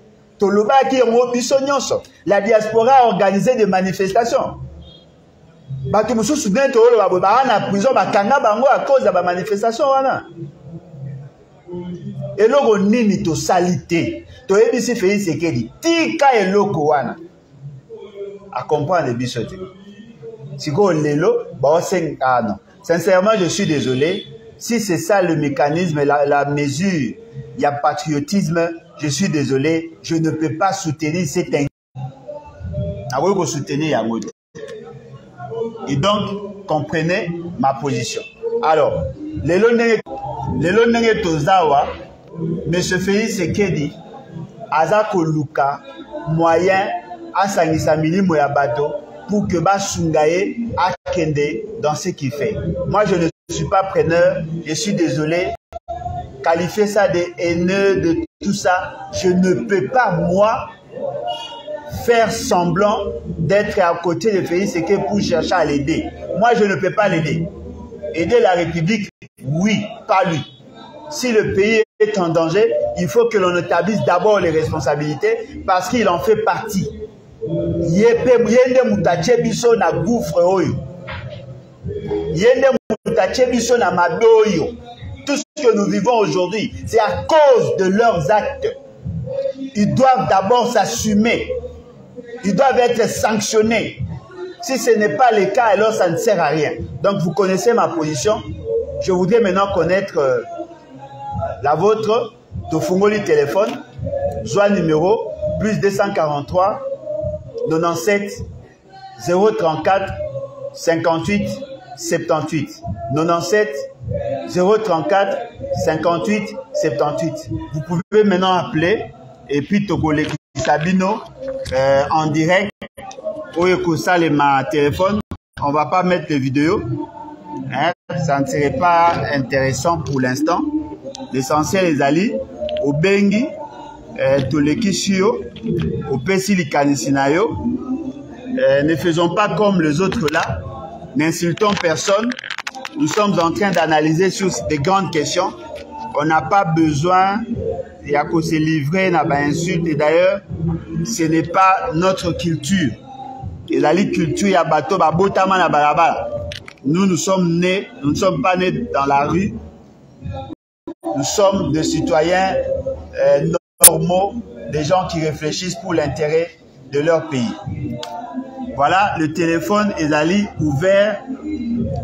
La diaspora a organisé des manifestations. À cause de la manifestation. Et l'on nini to salité. To ebisi Félix Tshisekedi. Tika et loko wana. À comprendre les bisotés. Sincèrement, je suis désolé. Si c'est ça le mécanisme, la mesure, il y a patriotisme, je suis désolé. Je ne peux pas soutenir cet et donc, comprenez ma position. Alors, Lelonenge Tozawa, M. Félix Tshisekedi, Azako Luka, moyen, Asangisa Milimo Yabato, pour que Basungaye akende dans ce qu'il fait. Moi, je ne suis pas preneur, je suis désolé. qualifier ça de haineux, de tout ça. Je ne peux pas, moi, faire semblant d'être à côté de Félix Tshisekedi pour chercher à l'aider. Moi, je ne peux pas l'aider. Aider la République, oui, pas lui. Si le pays est en danger, il faut que l'on établisse d'abord les responsabilités parce qu'il en fait partie. Yende mutache biso na gouffre oyo. Yende mutache biso na madoyo. Tout ce que nous vivons aujourd'hui, c'est à cause de leurs actes. Ils doivent d'abord s'assumer. Ils doivent être sanctionnés. Si ce n'est pas le cas, alors ça ne sert à rien. Donc vous connaissez ma position. Je voudrais maintenant connaître la vôtre. Tofungoli téléphone. Joie numéro plus 243 97 034 58 78. 97 034 58 78. Vous pouvez maintenant appeler et puis Togolé Sabino en direct. Ou ça ma téléphone. On va pas mettre de vidéo. Hein? Ça ne serait pas intéressant pour l'instant. L'essentiel est d'aller au Bengi, Tolekishio, au Pesilicanisinayo. Ne faisons pas comme les autres là. N'insultons personne. Nous sommes en train d'analyser sur des grandes questions. On n'a pas besoin de se livrer à des insultes. Et d'ailleurs, ce n'est pas notre culture. Et la culture, il y a bateau, botama na balabala. Nous sommes nés, nous ne sommes pas nés dans la rue. Nous sommes des citoyens normaux, des gens qui réfléchissent pour l'intérêt de leur pays. Voilà, le téléphone est allé ouvert.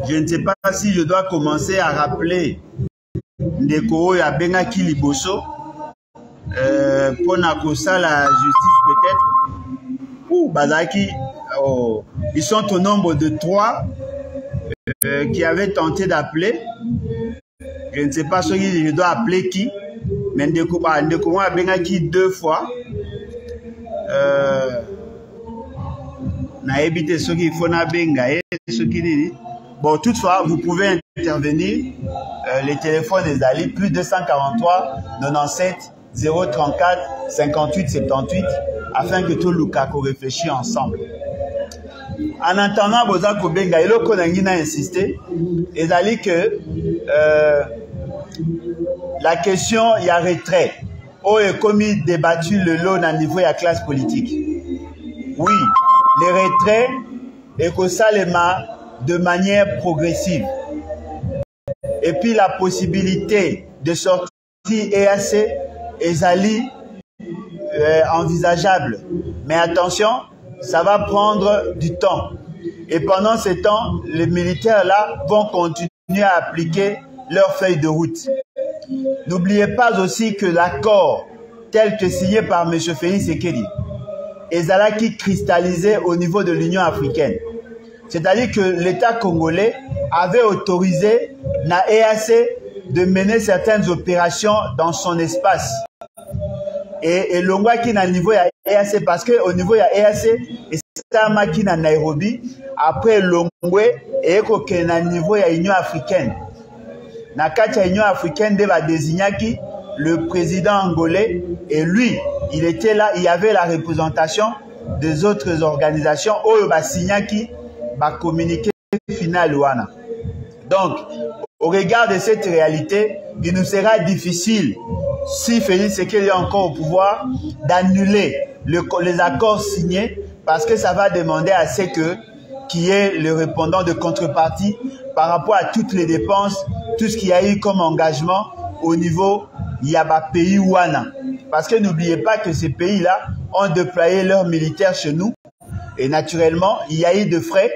Je ne sais pas si je dois commencer à rappeler Ndeko ya Bengaki Liboso pour la justice peut-être. Ou Bazaki, oh, ils sont au nombre de 3 qui avaient tenté d'appeler. Je ne sais pas ce que je dois appeler qui, mais Ndeko ya Bengaki 2 fois. Na évité ce qu'il faut na benga ce qu'il dit. Bon, toutefois, vous pouvez intervenir. Les téléphones des alliés, plus 243 97 034 58 78, afin que tout le Lukaku réfléchisse ensemble. En attendant, Bozako Benga, il a insisté, et alliés que la question, il y a retrait. Oh, et comme il débattu le lot à niveau de la classe politique. Oui, les retraits, et que ça les de manière progressive. Et puis la possibilité de sortir EAC et Zali envisageable. Mais attention, ça va prendre du temps. Et pendant ce temps, les militaires là vont continuer à appliquer leur feuille de route. N'oubliez pas aussi que l'accord tel que signé par M. Félix Tshisekedi est qui cristallisé au niveau de l'Union africaine. C'est-à-dire que l'État congolais avait autorisé la EAC de mener certaines opérations dans son espace. Et l'ongwa qui est au niveau de EAC, parce qu'au niveau de EAC, et c'est qui est à Nairobi, après l'ongwe, et qui est au niveau de l'Union africaine. Dans l'Union africaine, il va désigner le président angolais, et lui, il était là, il y avait la représentation des autres organisations, où il va signer qui va communiquer final ouana. Donc, au regard de cette réalité, il nous sera difficile, si Félix Tshisekedi est encore au pouvoir, d'annuler les accords signés, parce que ça va demander à ce que qu'il y ait le répondant de contrepartie par rapport à toutes les dépenses, tout ce qu'il y a eu comme engagement au niveau Yaba pays ouana. Parce que n'oubliez pas que ces pays-là ont déployé leurs militaires chez nous, et naturellement, il y a eu de frais.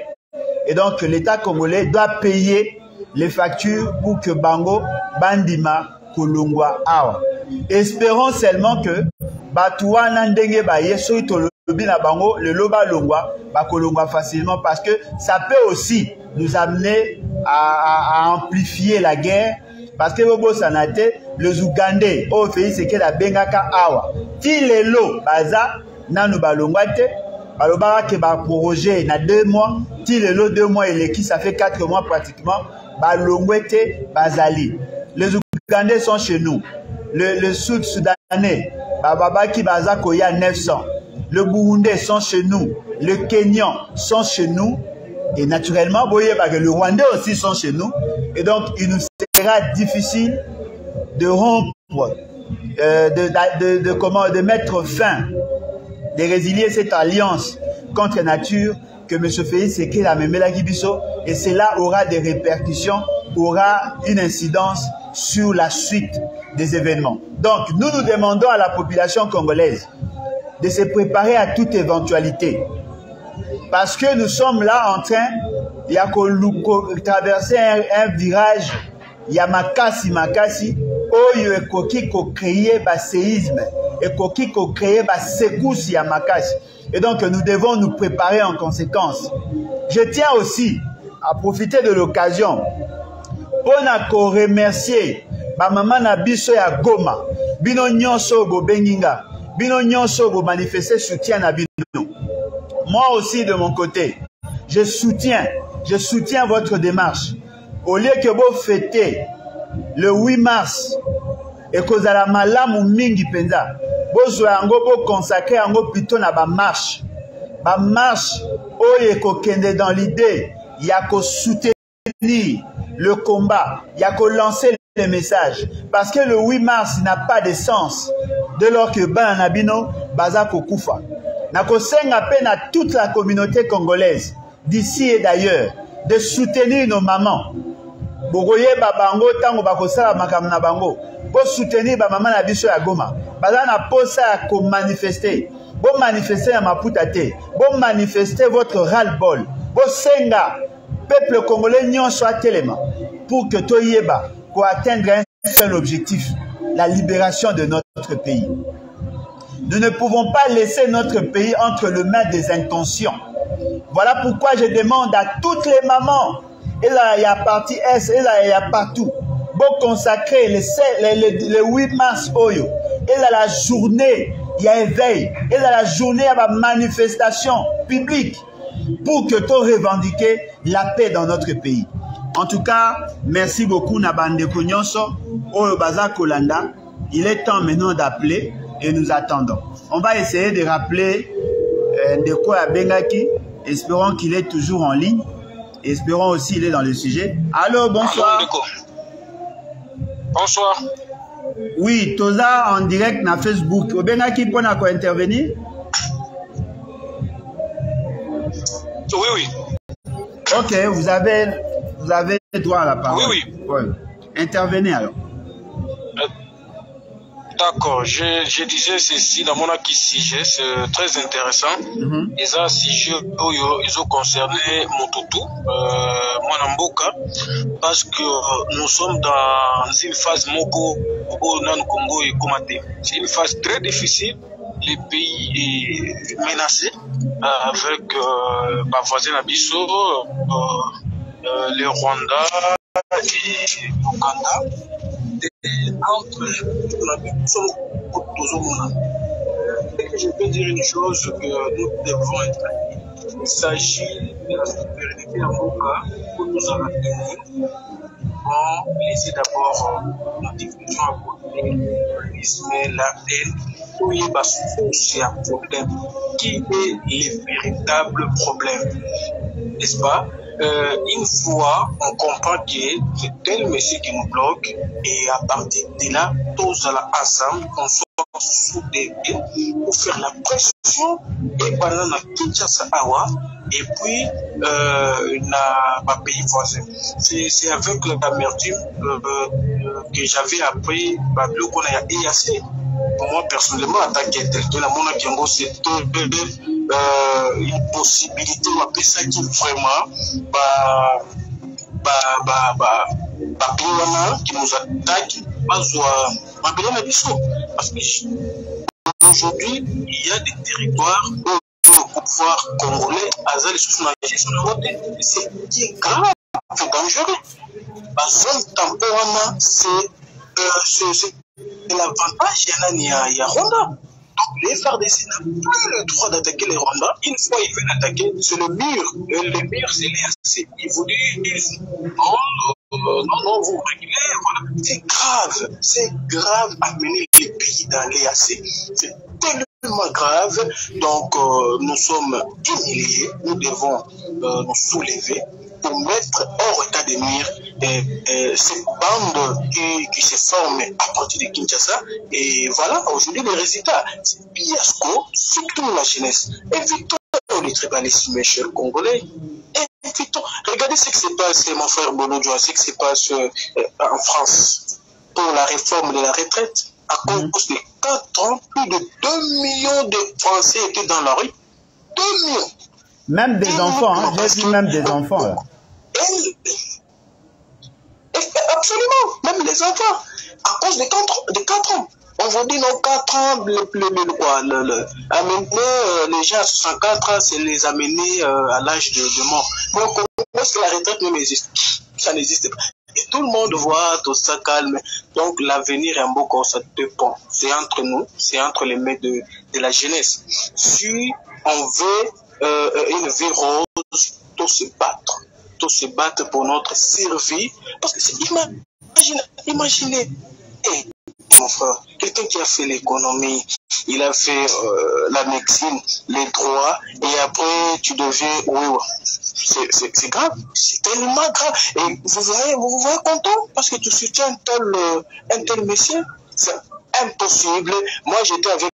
Et donc, l'État congolais doit payer les factures pour que Bango, Bandima, Kolongwa, Awa. Espérons seulement que Batouana Ndenge Baye, Soitolobina Bango, le Loba Longwa, Kolongwa facilement, parce que ça peut aussi nous amener à amplifier la guerre. Parce que Bobo Sanate, les Ougandais, au pays, c'est que la Bengaka Awa. Ti les lots, Baza, Nanu Balongwate, Balobara qui va proroger dans 2 mois, ti les lots 2 mois et les qui ça fait 4 mois pratiquement, Balongwete, Bazali. Les Ougandais sont chez nous. Le Sud-Soudanais, Babaki Bazakoya 900. Le Burundais sont chez nous. Le Kenyan sont chez nous. Et naturellement, le Rwandais aussi sont chez nous. Et donc, il nous sera difficile de rompre, de mettre fin, de résilier cette alliance contre nature que M. Félix Tshisekedi a memé la Gibiso. Et cela aura des répercussions, aura une incidence sur la suite des événements. Donc, nous demandons à la population congolaise de se préparer à toute éventualité. Parce que nous sommes là en train de traverser un virage, il y a makasi, oyo ekoki ko créer ba séisme, ekoki ko créer ba secousse ya makasi. Et donc nous devons nous préparer en conséquence. Je tiens aussi à profiter de l'occasion pour remercier ma maman na biso ya Goma, bino nyonso go benginga, bino nyonso go manifester soutien na bino. Moi aussi de mon côté, je soutiens votre démarche. Au lieu que vous fêtez le 8 mars et que vous avez malamu mingi penza, vous consacrez plutôt na ba marche. Ba marche, oye ko kende dans l'idée, il y a que soutenir le combat, il y a que lancer le message. Parce que le 8 mars n'a pas de sens dès lors que ban nabino baza ko kufa. Na ko senga peine à toute la communauté congolaise, d'ici et d'ailleurs, de soutenir nos mamans. Bogoye babango tango bakosala makambo na bango. Bo soutenir ba maman na biso ya Goma. Baza na posa ko manifester. Bo manifester na Maputa te. Bo manifester votre ras-le-bol. Bo senga peuple congolais nyon soit tellement pour que toyeba ko atteindre un seul objectif, la libération de notre pays. Nous ne pouvons pas laisser notre pays entre les mains des intentions. Voilà pourquoi je demande à toutes les mamans, et là il y a partie Est, et là il y a partout, pour consacrer le 8 mars, Oyo, et là la journée, il y a éveil, et là la journée, il y a une manifestation publique pour que tout revendiquer la paix dans notre pays. En tout cas, merci beaucoup Nabande Konyonso, Oyo Baza Kolanda. Il est temps maintenant d'appeler et nous attendons. On va essayer de rappeler de quoi Bengaki. Espérons qu'il est toujours en ligne. Espérons aussi qu'il est dans le sujet. Allô, bonsoir. Allô, bonsoir. Oui, Toza en direct na Facebook. Bengaki pour intervenir. Oui, oui. Ok, vous avez droit à la parole. Oui, oui. Ouais. Intervenez alors. D'accord, je disais ceci dans mon sujet, c'est très intéressant. Et ça, sujet ils ont concerné Motutu, Mwanamboka, parce que nous sommes dans une phase Moko au Congo et Komate. C'est une phase très difficile. Le pays est menacé avec ma voisine Abisso, le Rwanda et l'Ouganda. Entre je peux dire une chose que nous devons être. Il s'agit de la souveraineté en Moka pour nous en tenir. On laisser d'abord la division à côté, la haine, tout y est un problème. Qui est le véritable problème? N'est-ce pas? Une fois on comprend que c'est tel monsieur qui nous bloque et à partir de là, tous ensemble, on sort soudés pour faire la pression et pendant la Kinshasa Awa et puis na pays voisin. C'est avec l'amertume que j'avais appris qu'on a EAC. Moi personnellement, en tant qu'intellectuel, c'est une possibilité ou ça qui vraiment qui nous attaque parce qu'aujourd'hui il y a des territoires où le pouvoir congolais a des sous la gestion de c'est qui est grave, c'est dangereux. C'est l'avantage il y a Rwanda. Donc les FARDC n'ont plus le droit d'attaquer les Rwandais. Une fois ils veulent attaquer, c'est le mur. Le mur, c'est l'EAC. Ils vous disent, non, non, vous régulez, voilà. C'est grave amener les pays d'aller assez. C'est tellement grave, donc nous sommes humiliés, nous devons nous soulever pour mettre hors état de nuire cette bande qui se forme à partir de Kinshasa. Et voilà, aujourd'hui, les résultats, c'est fiasco, surtout la jeunesse. Évitons le tribalisme, mes chers Congolais. Évitons. Regardez ce qui se passe, mon frère Bolodjo, ce qui se passe en France pour la réforme de la retraite. À cause de 4 ans, plus de 2 millions de Français étaient dans la rue. 2 millions. Même des enfants, hein, j'ai vu même des enfants. Là. Absolument, même les enfants. À cause de 4 ans. On vous dit non, 4 ans, amener les gens à 64 ans, c'est les amener à l'âge de mort. Donc, est-ce que la retraite même existe? Ça n'existe pas. Et tout le monde voit tout ça calme. Donc, l'avenir est beaucoup, ça dépend. C'est entre nous, c'est entre les mains de la jeunesse. Si on veut une vie rose, tout se battre pour notre survie. Parce que c'est imaginez, mon frère, quelqu'un qui a fait l'économie, il a fait la médecine, les droits, et après tu deviens c'est grave, c'est tellement grave. Et vous voyez content parce que tu soutiens un tel monsieur, c'est impossible. Moi j'étais avec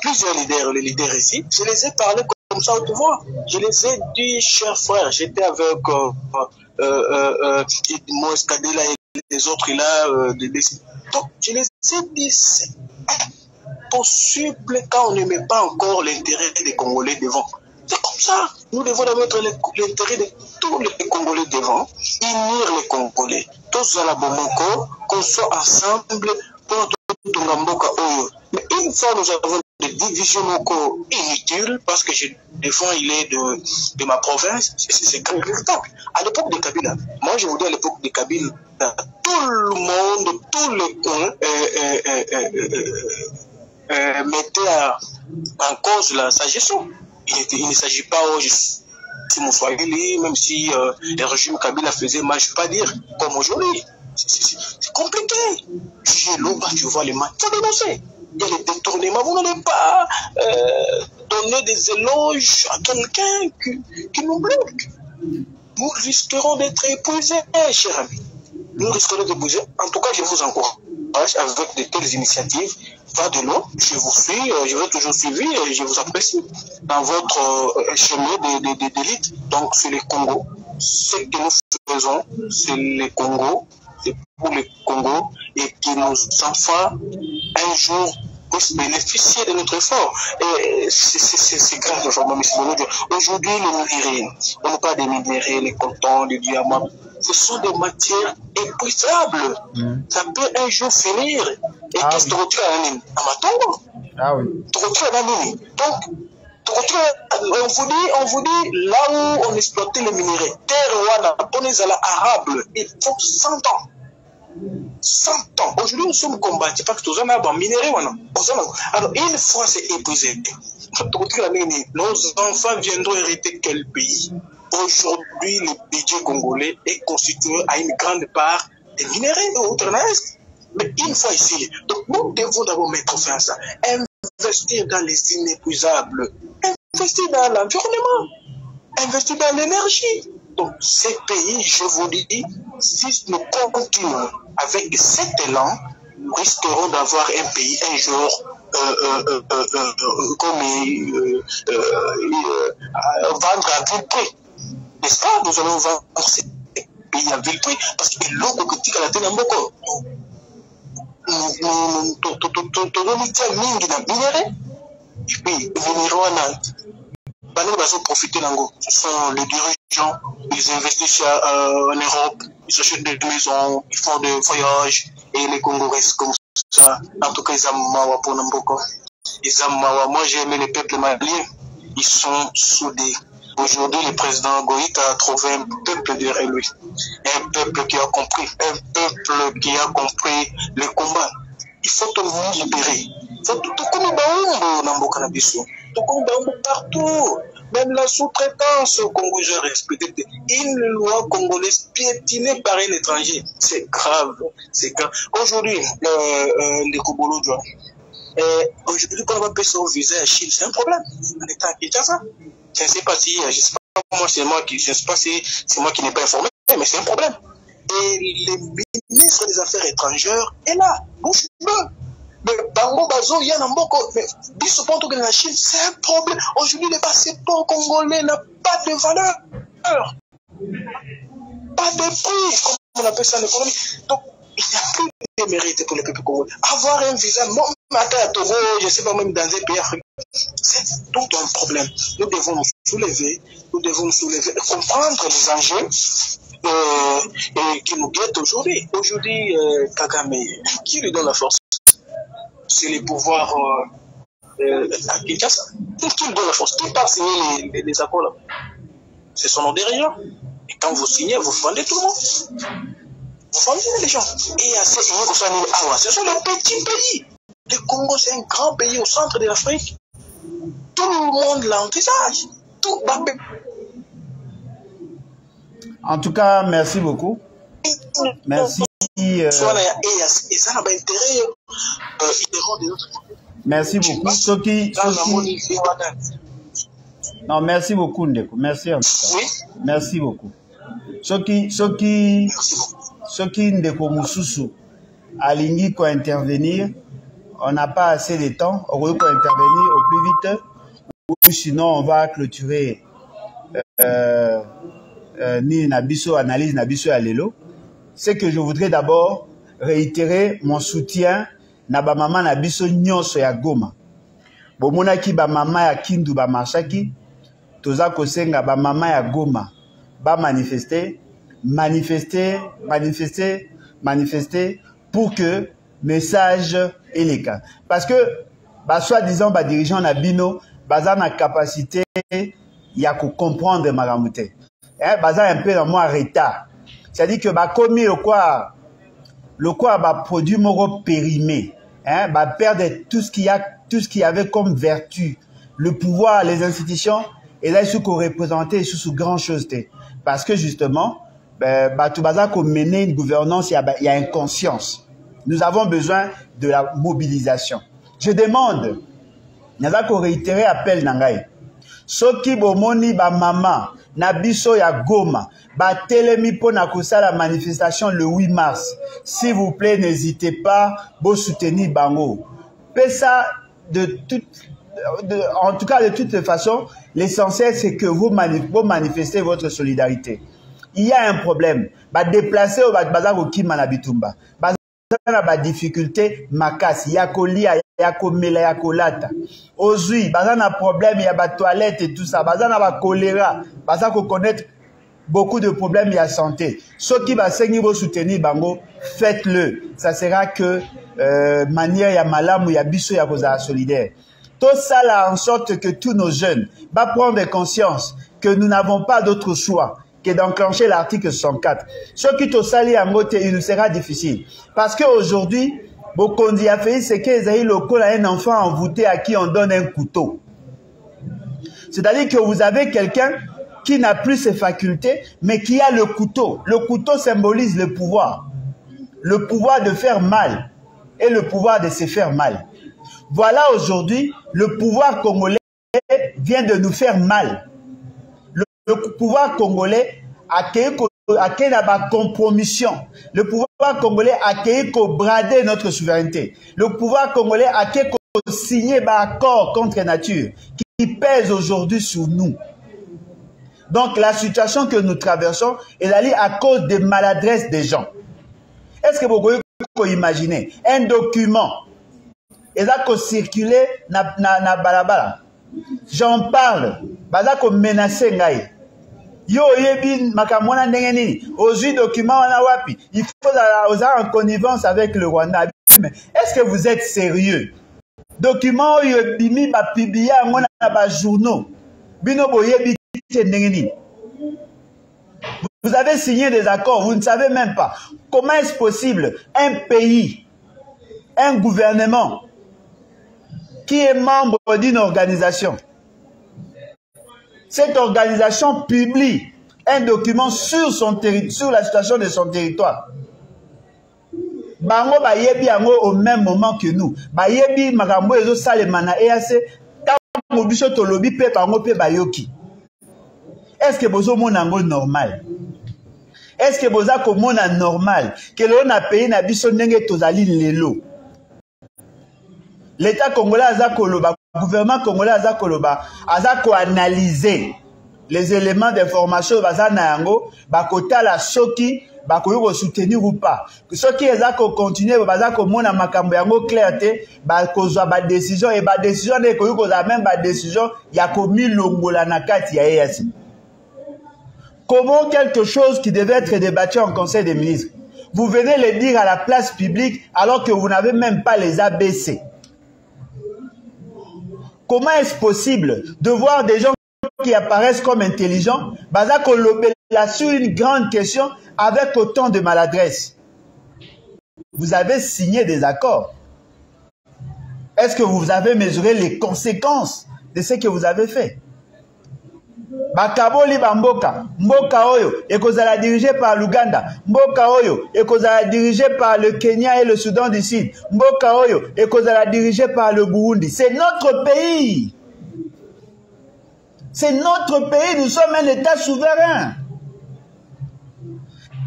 plusieurs leaders, les leaders ici, je les ai parlé comme ça au pouvoir. Je les ai dit, chers frères, j'étais avec Moïse Kadela et les autres là, donc je les ai dit, c'est impossible quand on ne met pas encore l'intérêt des Congolais devant. C'est comme ça. Nous devons mettre l'intérêt de tous les Congolais devant, unir les Congolais, tous à la Bomoko, qu'on soit ensemble pour tout Mboka Oyo. Mais une fois nous avons des divisions inutiles, parce que des fois il est de ma province, c'est regrettable. À l'époque de Kabila, moi je vous dis à l'époque de Kabila, tout le monde, tous les mettaient en cause sa gestion. Il ne s'agit pas si mon Swahili, même si le régime Kabila faisait, moi je ne peux pas dire comme aujourd'hui. C'est compliqué. J'ai l'eau, tu vois les mains, il faut dénoncer. Il y a les détournements, vous n'allez pas donner des éloges à quelqu'un qui nous bloque. Nous risquerons d'être épuisés, cher ami. Nous risquerons d'être épuisés. En tout cas, je vous encourage avec de telles initiatives. Va de l'eau, je vous suis, je vais toujours suivre et je vous apprécie dans votre chemin d'élite. Donc, c'est le Congo. Ce que nous faisons, c'est le Congo. C'est pour le Congo et que nos enfants, un jour, puissent bénéficier de notre effort. Et c'est grave, aujourd'hui, les minéraux, on n'a pas des minéraux, les coltans, les diamants. Ce sont des matières épuisables. Ça peut un jour finir. Et qu'est-ce que tu retrouves à la mine? À Matongo. Ah oui. Tu retrouves à la mine. Donc, on vous dit, là où on exploitait les minéraux, terre, on est à la arable, il faut 100 ans. 100 ans. Aujourd'hui, nous sommes combattus parce que nous avons des minéraux. Alors, une fois c'est épuisé, nos enfants viendront hériter quel pays? Aujourd'hui, le budget congolais est constitué à une grande part des minéraux et autres. Mais une fois ici, donc nous devons d'abord mettre fin à ça. Investir dans les inépuisables, investir dans l'environnement, investir dans l'énergie. Donc ces pays, je vous dis, si nous continuons avec cet élan, nous risquerons d'avoir un pays un jour vendre à vil prix. N'est-ce pas? Nous allons vendre ces pays à vil prix parce que l'eau critique à la tête d'Amboko. Et puis, ce sont les dirigeants, ils investissent en Europe, ils achètent des maisons, ils font des voyages, et les Congolais comme ça. En tout cas, ils ont pour Namboko. Moi, j'ai aimé les peuples maliens. Ils sont soudés. Aujourd'hui, le président Goïta a trouvé un peuple derrière lui. Un peuple qui a compris. Un peuple qui a compris le combat. Il faut te libérer. Il faut tout comme Baumbo, Nambo Canabiso. Tout comme Baumbo partout. Même la sous-traitance au Congo, je respecte une loi congolaise piétinée par un étranger. C'est grave. C'est grave. Aujourd'hui, les Kobolo, aujourd'hui, quand on va payer son visa à Chine, c'est un problème. On est à Kinshasa. Je ne sais pas si, je sais pas, moi, c'est moi qui, je sais pas si c'est moi qui n'ai pas informé, mais c'est un problème. Et le ministre des Affaires étrangères est là, bouche bleue. Mais Bango Bazo, il y a un mboko, mais Bissoponto de la Chine, c'est un problème. Aujourd'hui, le passeport congolais n'a pas de valeur. Pas de prix, comme on appelle ça en économie. Donc, il n'y a plus de mérite pour le peuple congolais. Avoir un visa, même à Togo, je ne sais pas, même dans un pays africain, c'est tout un problème. Nous devons nous soulever, et comprendre les enjeux qui nous guettent aujourd'hui. Aujourd'hui, Kagame, qui lui donne la force? C'est les pouvoirs à Kinshasa. Qui lui donne la force? Qui part signer les accords là? C'est son nom derrière. Et quand vous signez, vous vendez tout le monde. Vous vendez les gens. Et à ce ce sont les petits pays. Le Congo, c'est un grand pays au centre de l'Afrique. Tout le monde l'envisage. Tout Babé. En tout cas, merci beaucoup. Merci. Merci beaucoup. Non, merci beaucoup, Ndeko. Merci en tout cas. Oui. Merci beaucoup. Soki Ndeko Moussousou alingi ko intervenir, on n'a pas assez de temps. On peut intervenir au plus vite, ou sinon on va clôturer ni Nabiso analyse Nabiso Alelo. C'est que je voudrais d'abord réitérer mon soutien na ba mama Nabiso nyonso ya Goma. Bomonaki ba mama ya Kindu ba marchaki. Toza kosenga ba mama ya Goma ba manifester pour que message eleka. Parce que ba soi-disant ba dirigeant na bino baza na capacité ya ko comprendre maramute. Baza un peu dans moi retard. C'est-à-dire que ba commis le quoi ba produit moro périmé, ba perdre tout ce qui avait comme vertu, le pouvoir, les institutions. Et là, il faut représenter sous grand chose. Parce que justement, tout baza qu'on mener une gouvernance, il y a inconscience. Nous avons besoin de la mobilisation. Je demande, nous avons réitéré appel nangai. Soki bomoni ba mama, nabiso ya Goma, ba telemi po na kosala la manifestation le 8 mars. S'il vous plaît, n'hésitez pas, bo soutenir bango. Pesa en tout cas, de toutes les façons, l'essentiel, c'est que vous manifestez votre solidarité. Il y a un problème. Déplacer au bazar Kima na Bitumba. Bazar na difficulté makas. Yakolia, yakomela, yakolata. Ozui, bazar na problème, il y a ba toilette et tout ça. Bazar na ba choléra. Bazar ko connaître beaucoup de problèmes de santé. Ceux qui va soutenir bango, faites-le. Ça sera que manière ya malamu ya biso ya kozala solidaire. Tout ça là en sorte que tous nos jeunes vont prendre conscience que nous n'avons pas d'autre choix que d'enclencher l'article 104. Ce qui te sali en moté, il nous sera difficile. Parce qu'aujourd'hui, Bokondi a fait, c'est qu'ils ont un enfant envoûté à qui on donne un couteau. C'est-à-dire que vous avez quelqu'un qui n'a plus ses facultés, mais qui a le couteau. Le couteau symbolise le pouvoir. Le pouvoir de faire mal et le pouvoir de se faire mal. Voilà aujourd'hui, le pouvoir congolais vient de nous faire mal. Le pouvoir congolais a créé la compromission. Le pouvoir congolais a créé qu'on brader notre souveraineté. Le pouvoir congolais a créé qu'on signer un accord contre nature qui pèse aujourd'hui sur nous. Donc la situation que nous traversons est allée à cause des maladresses des gens. Est-ce que vous pouvez imaginer un document et ça qu'on circulait na balabala. J'en parle. Baza qu'on menaçait ngai. Yo yebi makamona ndenge nini. Aujourd'hui document wana wapi. Il faut oser en connivence avec le Rwanda. Mais est-ce que vous êtes sérieux? Document yo bimi ba publier ngona ba journaux. Bino boyebi ndenge nini. Vous avez signé des accords, vous ne savez même pas. Comment est-ce possible un pays, un gouvernement qui est membre d'une organisation, cette organisation publie un document sur la situation de son territoire. Bango ba yebi yango au même moment que nous. Ba yebi makambo ezo salema na EAC tango biso tolobi pe bango pe bayoki. Est-ce que bozo mona ngo normal? Est-ce que boza ko mona normal que l'on a payé na biso ndenge tozali lelo? L'État congolais aza koloba, gouvernement congolais aza koloba, aza ko analyser les éléments d'information baza na yango, bakota la soki bakoyo soutenir ou pas. Soki eza ko continuer baza ko mona makambo yango clair te, bakozwa ba décision et ba décision ne koyo koza même ba décision ya komi longola na kati ya EAC. Comment quelque chose qui devait être débattu en Conseil des ministres, vous venez le dire à la place publique alors que vous n'avez même pas les ABC? Comment est-ce possible de voir des gens qui apparaissent comme intelligents, baza kolobela sur une grande question avec autant de maladresse? Vous avez signé des accords. Est-ce que vous avez mesuré les conséquences de ce que vous avez fait? Bakaboli Bamboka, Mboka Oyo, ekozala dirigé par l'Ouganda, Mboka Oyo, ekozala dirigé par le Kenya et le Soudan du Sud, Mboka Oyo, ekozala dirigé par le Burundi. C'est notre pays. C'est notre pays, nous sommes un État souverain.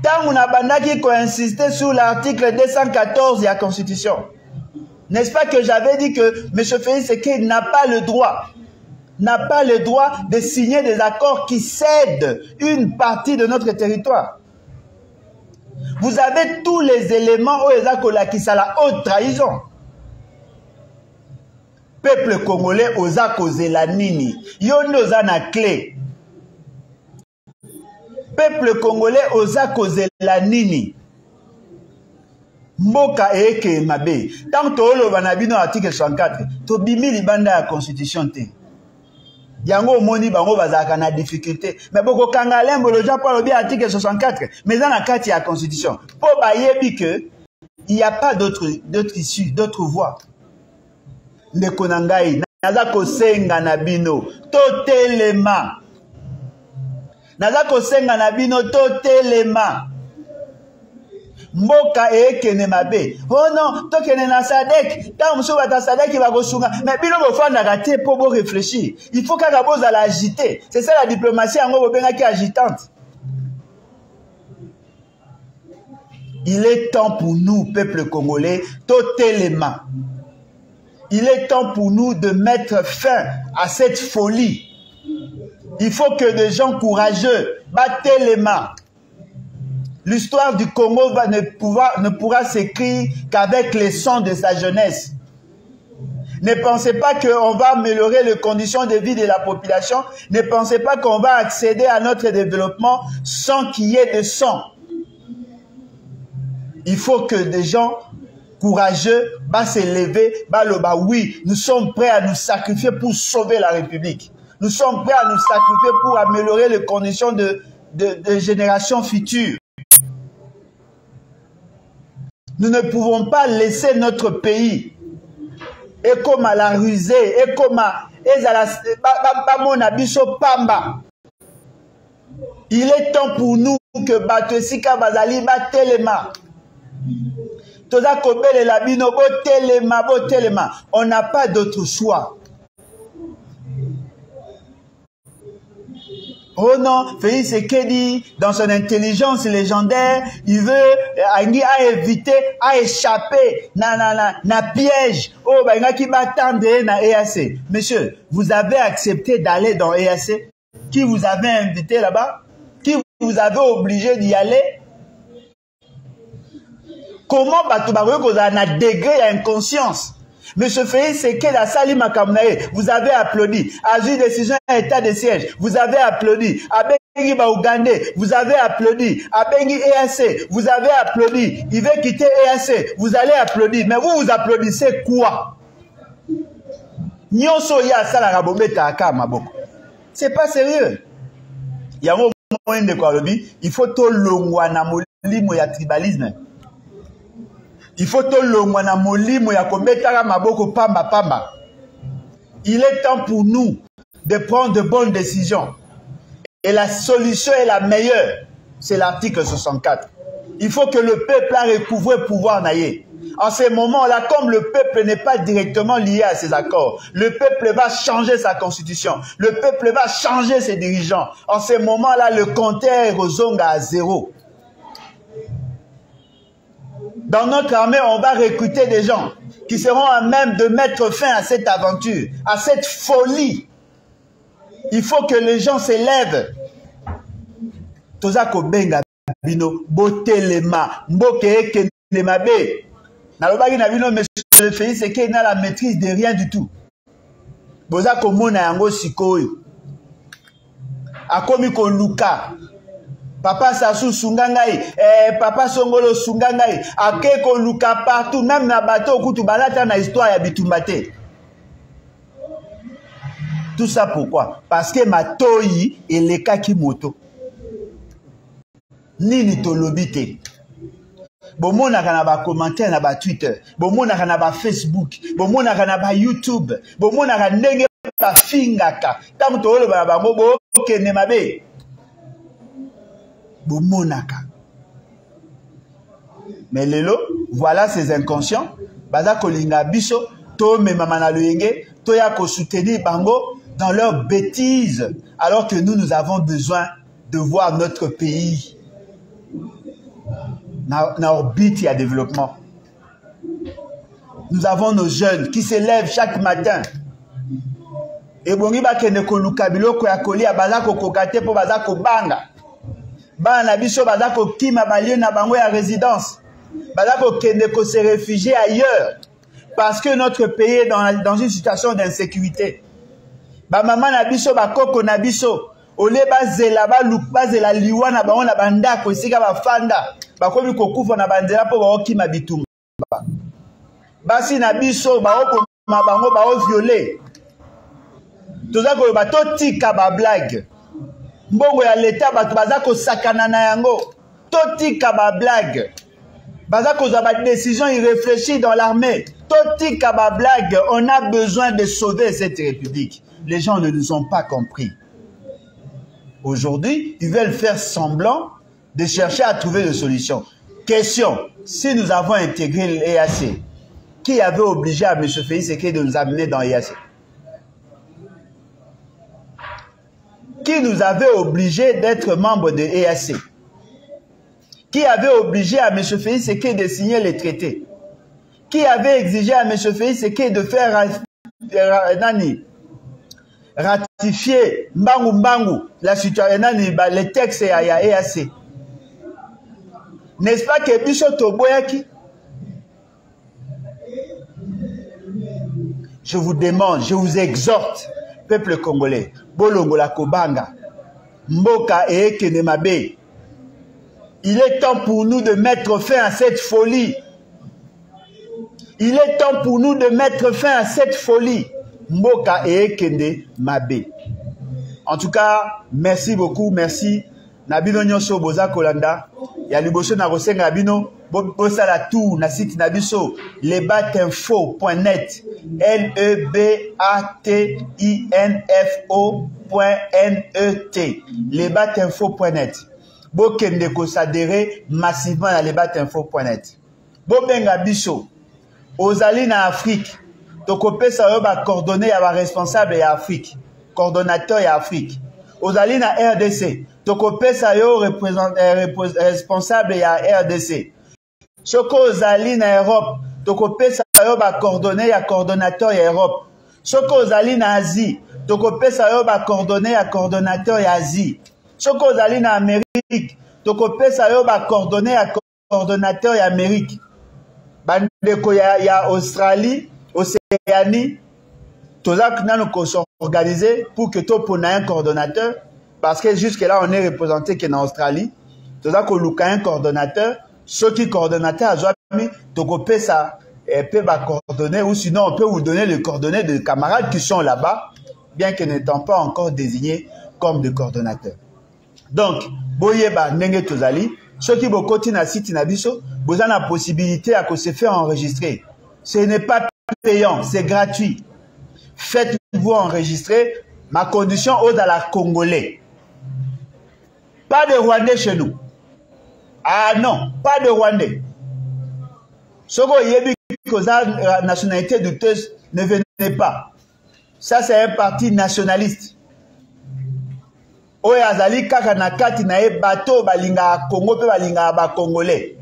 Tant on a bandaki qui insisté sur l'article 214 de la Constitution. N'est-ce pas que j'avais dit que M. Félix Tshisekedi n'a pas le droit de signer des accords qui cèdent une partie de notre territoire. Vous avez tous les éléments où qui sont la haute trahison. Peuple congolais oza kozela nini? Yondo oza na clé. Peuple congolais oza kozela nini? Mboka eke mabe. Tant que oloba na bino article 64, to bimi libanda ya constitution te. Yango moni bango bazaka na difficulté. Mais boko kanga lembo le Japon lobi article 64, mais dans la carte ya constitution. Po ba yebi que il n'y a pas d'autre issue, d'autre voie. Ndeko na ngai naza kosenga na bino totelema. Naza kosenga na bino totelema. Mboka ekene mabe. Oh non, tokene na Sadek. Tant muso bata Sadek va kosunga. Mais bino bofanda kate po bo réfléchir. Il faut kaka boza la agiter. C'est ça la diplomatie ngo bobenga ki agitante. Il est temps pour nous, peuple congolais, totelema. Il est temps pour nous de mettre fin à cette folie. Il faut que des gens courageux battent les mains. L'histoire du Congo ne pourra s'écrire qu'avec les sons de sa jeunesse. Ne pensez pas qu'on va améliorer les conditions de vie de la population. Ne pensez pas qu'on va accéder à notre développement sans qu'il y ait de sang. Il faut que des gens courageux va s'élever, va le bah oui, nous sommes prêts à nous sacrifier pour sauver la République. Nous sommes prêts à nous sacrifier pour améliorer les conditions de générations futures. Nous ne pouvons pas laisser notre pays et comme à la rusée, et comme à pamba. Il est temps pour nous que Batesika Bazali batelema. Toza kobele la bino botelema. On n'a pas d'autre choix. Oh non, Félix Tshisekedi, dans son intelligence légendaire, il veut éviter, à échapper na piège. Oh, bah, qui va attendre na EAC. Monsieur, vous avez accepté d'aller dans EAC? Qui vous avait invité là-bas? Qui vous avait obligé d'y aller? Comment vous avez un degré d'inconscience? Monsieur Félix Tshisekedi a sali makamnae, vous avez applaudi. Azu décision état de siège, vous avez applaudi. Abengi Baougandais, vous avez applaudi. Abengi EAC, vous avez applaudi. Il veut quitter EAC, vous allez applaudir. Mais vous applaudissez quoi? Nyonso ya sala rabometa aka maboko. C'est pas sérieux. Yango moyen de quoi il faut to longwa na molimo ya tribalisme. Il faut to longwa na molimo ya kombetaka maboko pamba. Il est temps pour nous de prendre de bonnes décisions. Et la solution est la meilleure. C'est l'article 64. Il faut que le peuple a recouvré pouvoir naïe. En ces moments-là, comme le peuple n'est pas directement lié à ces accords, le peuple va changer sa constitution. Le peuple va changer ses dirigeants. En ces moments-là, le compteur Rozonga à 0. Dans notre armée, on va recruter des gens qui seront à même de mettre fin à cette aventure, à cette folie. Il faut que les gens s'élèvent. Tozako benga bino botelema mboke kenema be. Nalobaki na bino monsieur Félix c'est qu'il n'a la maîtrise de rien du tout. Bozako mona yango sikoyo. Akomi ko luka. Papa Sassou Sungangai, Papa Songolo Sungangai, ake ko luka partout, même na bateau kutu balata na histoire ya bitumbate. Tout ça pourquoi? Parce que Matoyi et les Kakimoto. Nini tolobite. Bomona kana ba commentaire na ba Twitter, bomona kana ba Facebook, bomona kana ba YouTube, bomona kana ndenge ba fingaka. Tamu to ba bango bo kene mabe. Bomonaka. Mais lelo, voilà ces inconscients. Baza kolinga biso, to me mamana loyenge, to ya ko soutenir bango dans leurs bêtises, alors que nous avons besoin de voir notre pays dans orbite et à développement. Nous avons nos jeunes qui s'élèvent chaque matin. Et bongi ba kene ko lukabilo ko ya kolia baza ko kokate po baza ko banga. Bana biso baza ko kima balio na bango ya résidence. Baza ko kende ko se réfugier ailleurs parce que notre pays est dans une situation d'insécurité. Ba maman na biso ba koko na biso ole bazela ba lukbazela liwa na bango na banda ko sika ba fanda ba komi ko kufa na bandela po ba okima bitumba. Basi na biso ba oko ma bango ba o violer. Toza ko ba to tika ba blague. Mbongo ya leta bato baza ko sakana na yango. Totika ba blague. Baza ko za ba décision irréfléchie dans l'armée. Totika ba blague. On a besoin de sauver cette république. Les gens ne nous ont pas compris. Aujourd'hui, ils veulent faire semblant de chercher à trouver des solutions. Question, si nous avons intégré l'EAC, qui avait obligé à M. Félix Sekei de nous amener dans l'EAC? Qui nous avait obligé d'être membre de l'EAC? Qui avait obligé à M. Félix Sekei de signer les traités? Qui avait exigé à M. Félix Sekei de faire ratifier Mbangu la situation, les textes à l'EAC? N'est-ce pas que Biso Toboyaki? Je vous demande, je vous exhorte, peuple congolais, Bolongola Kobanga, Mboka et Ekenemabe. Il est temps pour nous de mettre fin à cette folie. Il est temps pour nous de mettre fin à cette folie. Mboka et Ekenemabe. En tout cas, merci beaucoup, merci. Nabino Nyonso Boza Kolanda. Ya liboso na rosenga Nabino. Bosa la tout na site Nabiso. lebatinfo.net. lebatinfo.net. lebatinfo.net. Bokende ko s'adhérer massivement à lebatinfo.net. Bobenga biso. Ozali na Afrique. Tokopesa yo ba coordonner ya ba responsable ya Afrique. Coordonnateur ya Afrique. Ozali na RDC. Tokopesa yo responsable ya RDC. Soko ozali na Europe. Tokopesa yo ba coordonner ya coordonnateur ya Europe. Soko ozali na Asie. Tokopesa yo ba coordonner ya coordonnateur ya Asie. Soko ozali na Amérique. Tokopesa yo ba coordonner ya coordonnateur ya Amérique. Bandeko ya Australie, Océanie. Tozak nano ko s'organiser pour que to pona un coordonnateur parce que jusque là on est représenté que en Australie. Tozak ko luka un coordonnateur, ceux qui coordonnateur azwami tokopesa peut ba coordonner ou sinon on peut vous donner les coordonnées de camarades qui sont là-bas bien que n'étant pas encore désignés comme des coordonnateurs. Donc, boyeba ndenge tozali, ceux qui bokoti na site na biso, vous avez la possibilité à se faire enregistrer. Ce n'est pas payant, c'est gratuit. Faites-vous enregistrer. Ma condition aux à la Congolais. Pas de Rwandais chez nous. Ah non, pas de Rwandais. Ce que la nationalité douteuse ne venait pas. Ça, c'est un parti nationaliste. Oyo azali kaka na kati na ye bato balinga Congo pe balinga ba Congolais.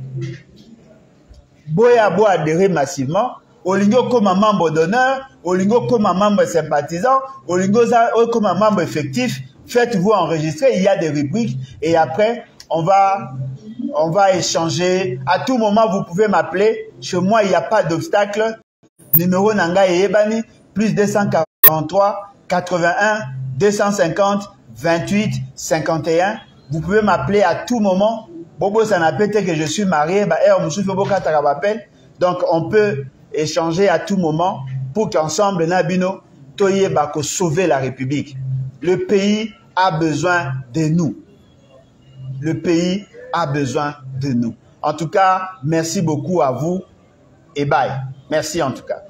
Boya bo adhérer massivement, olingo comme membre d'honneur, olingo comme membre sympathisant, olingo comme membre effectif, faites-vous enregistrer, il y a des rubriques et après on va échanger. À tout moment vous pouvez m'appeler, chez moi il n'y a pas d'obstacle. Numéro nanga yebani plus 243 81 250 28 51. Vous pouvez m'appeler à tout moment. Bobo Sanapete que je suis marié, donc on peut échanger à tout moment pour qu'ensemble Nabino Toye Bako sauver la République. Le pays a besoin de nous. Le pays a besoin de nous. En tout cas, merci beaucoup à vous et bye. Merci en tout cas.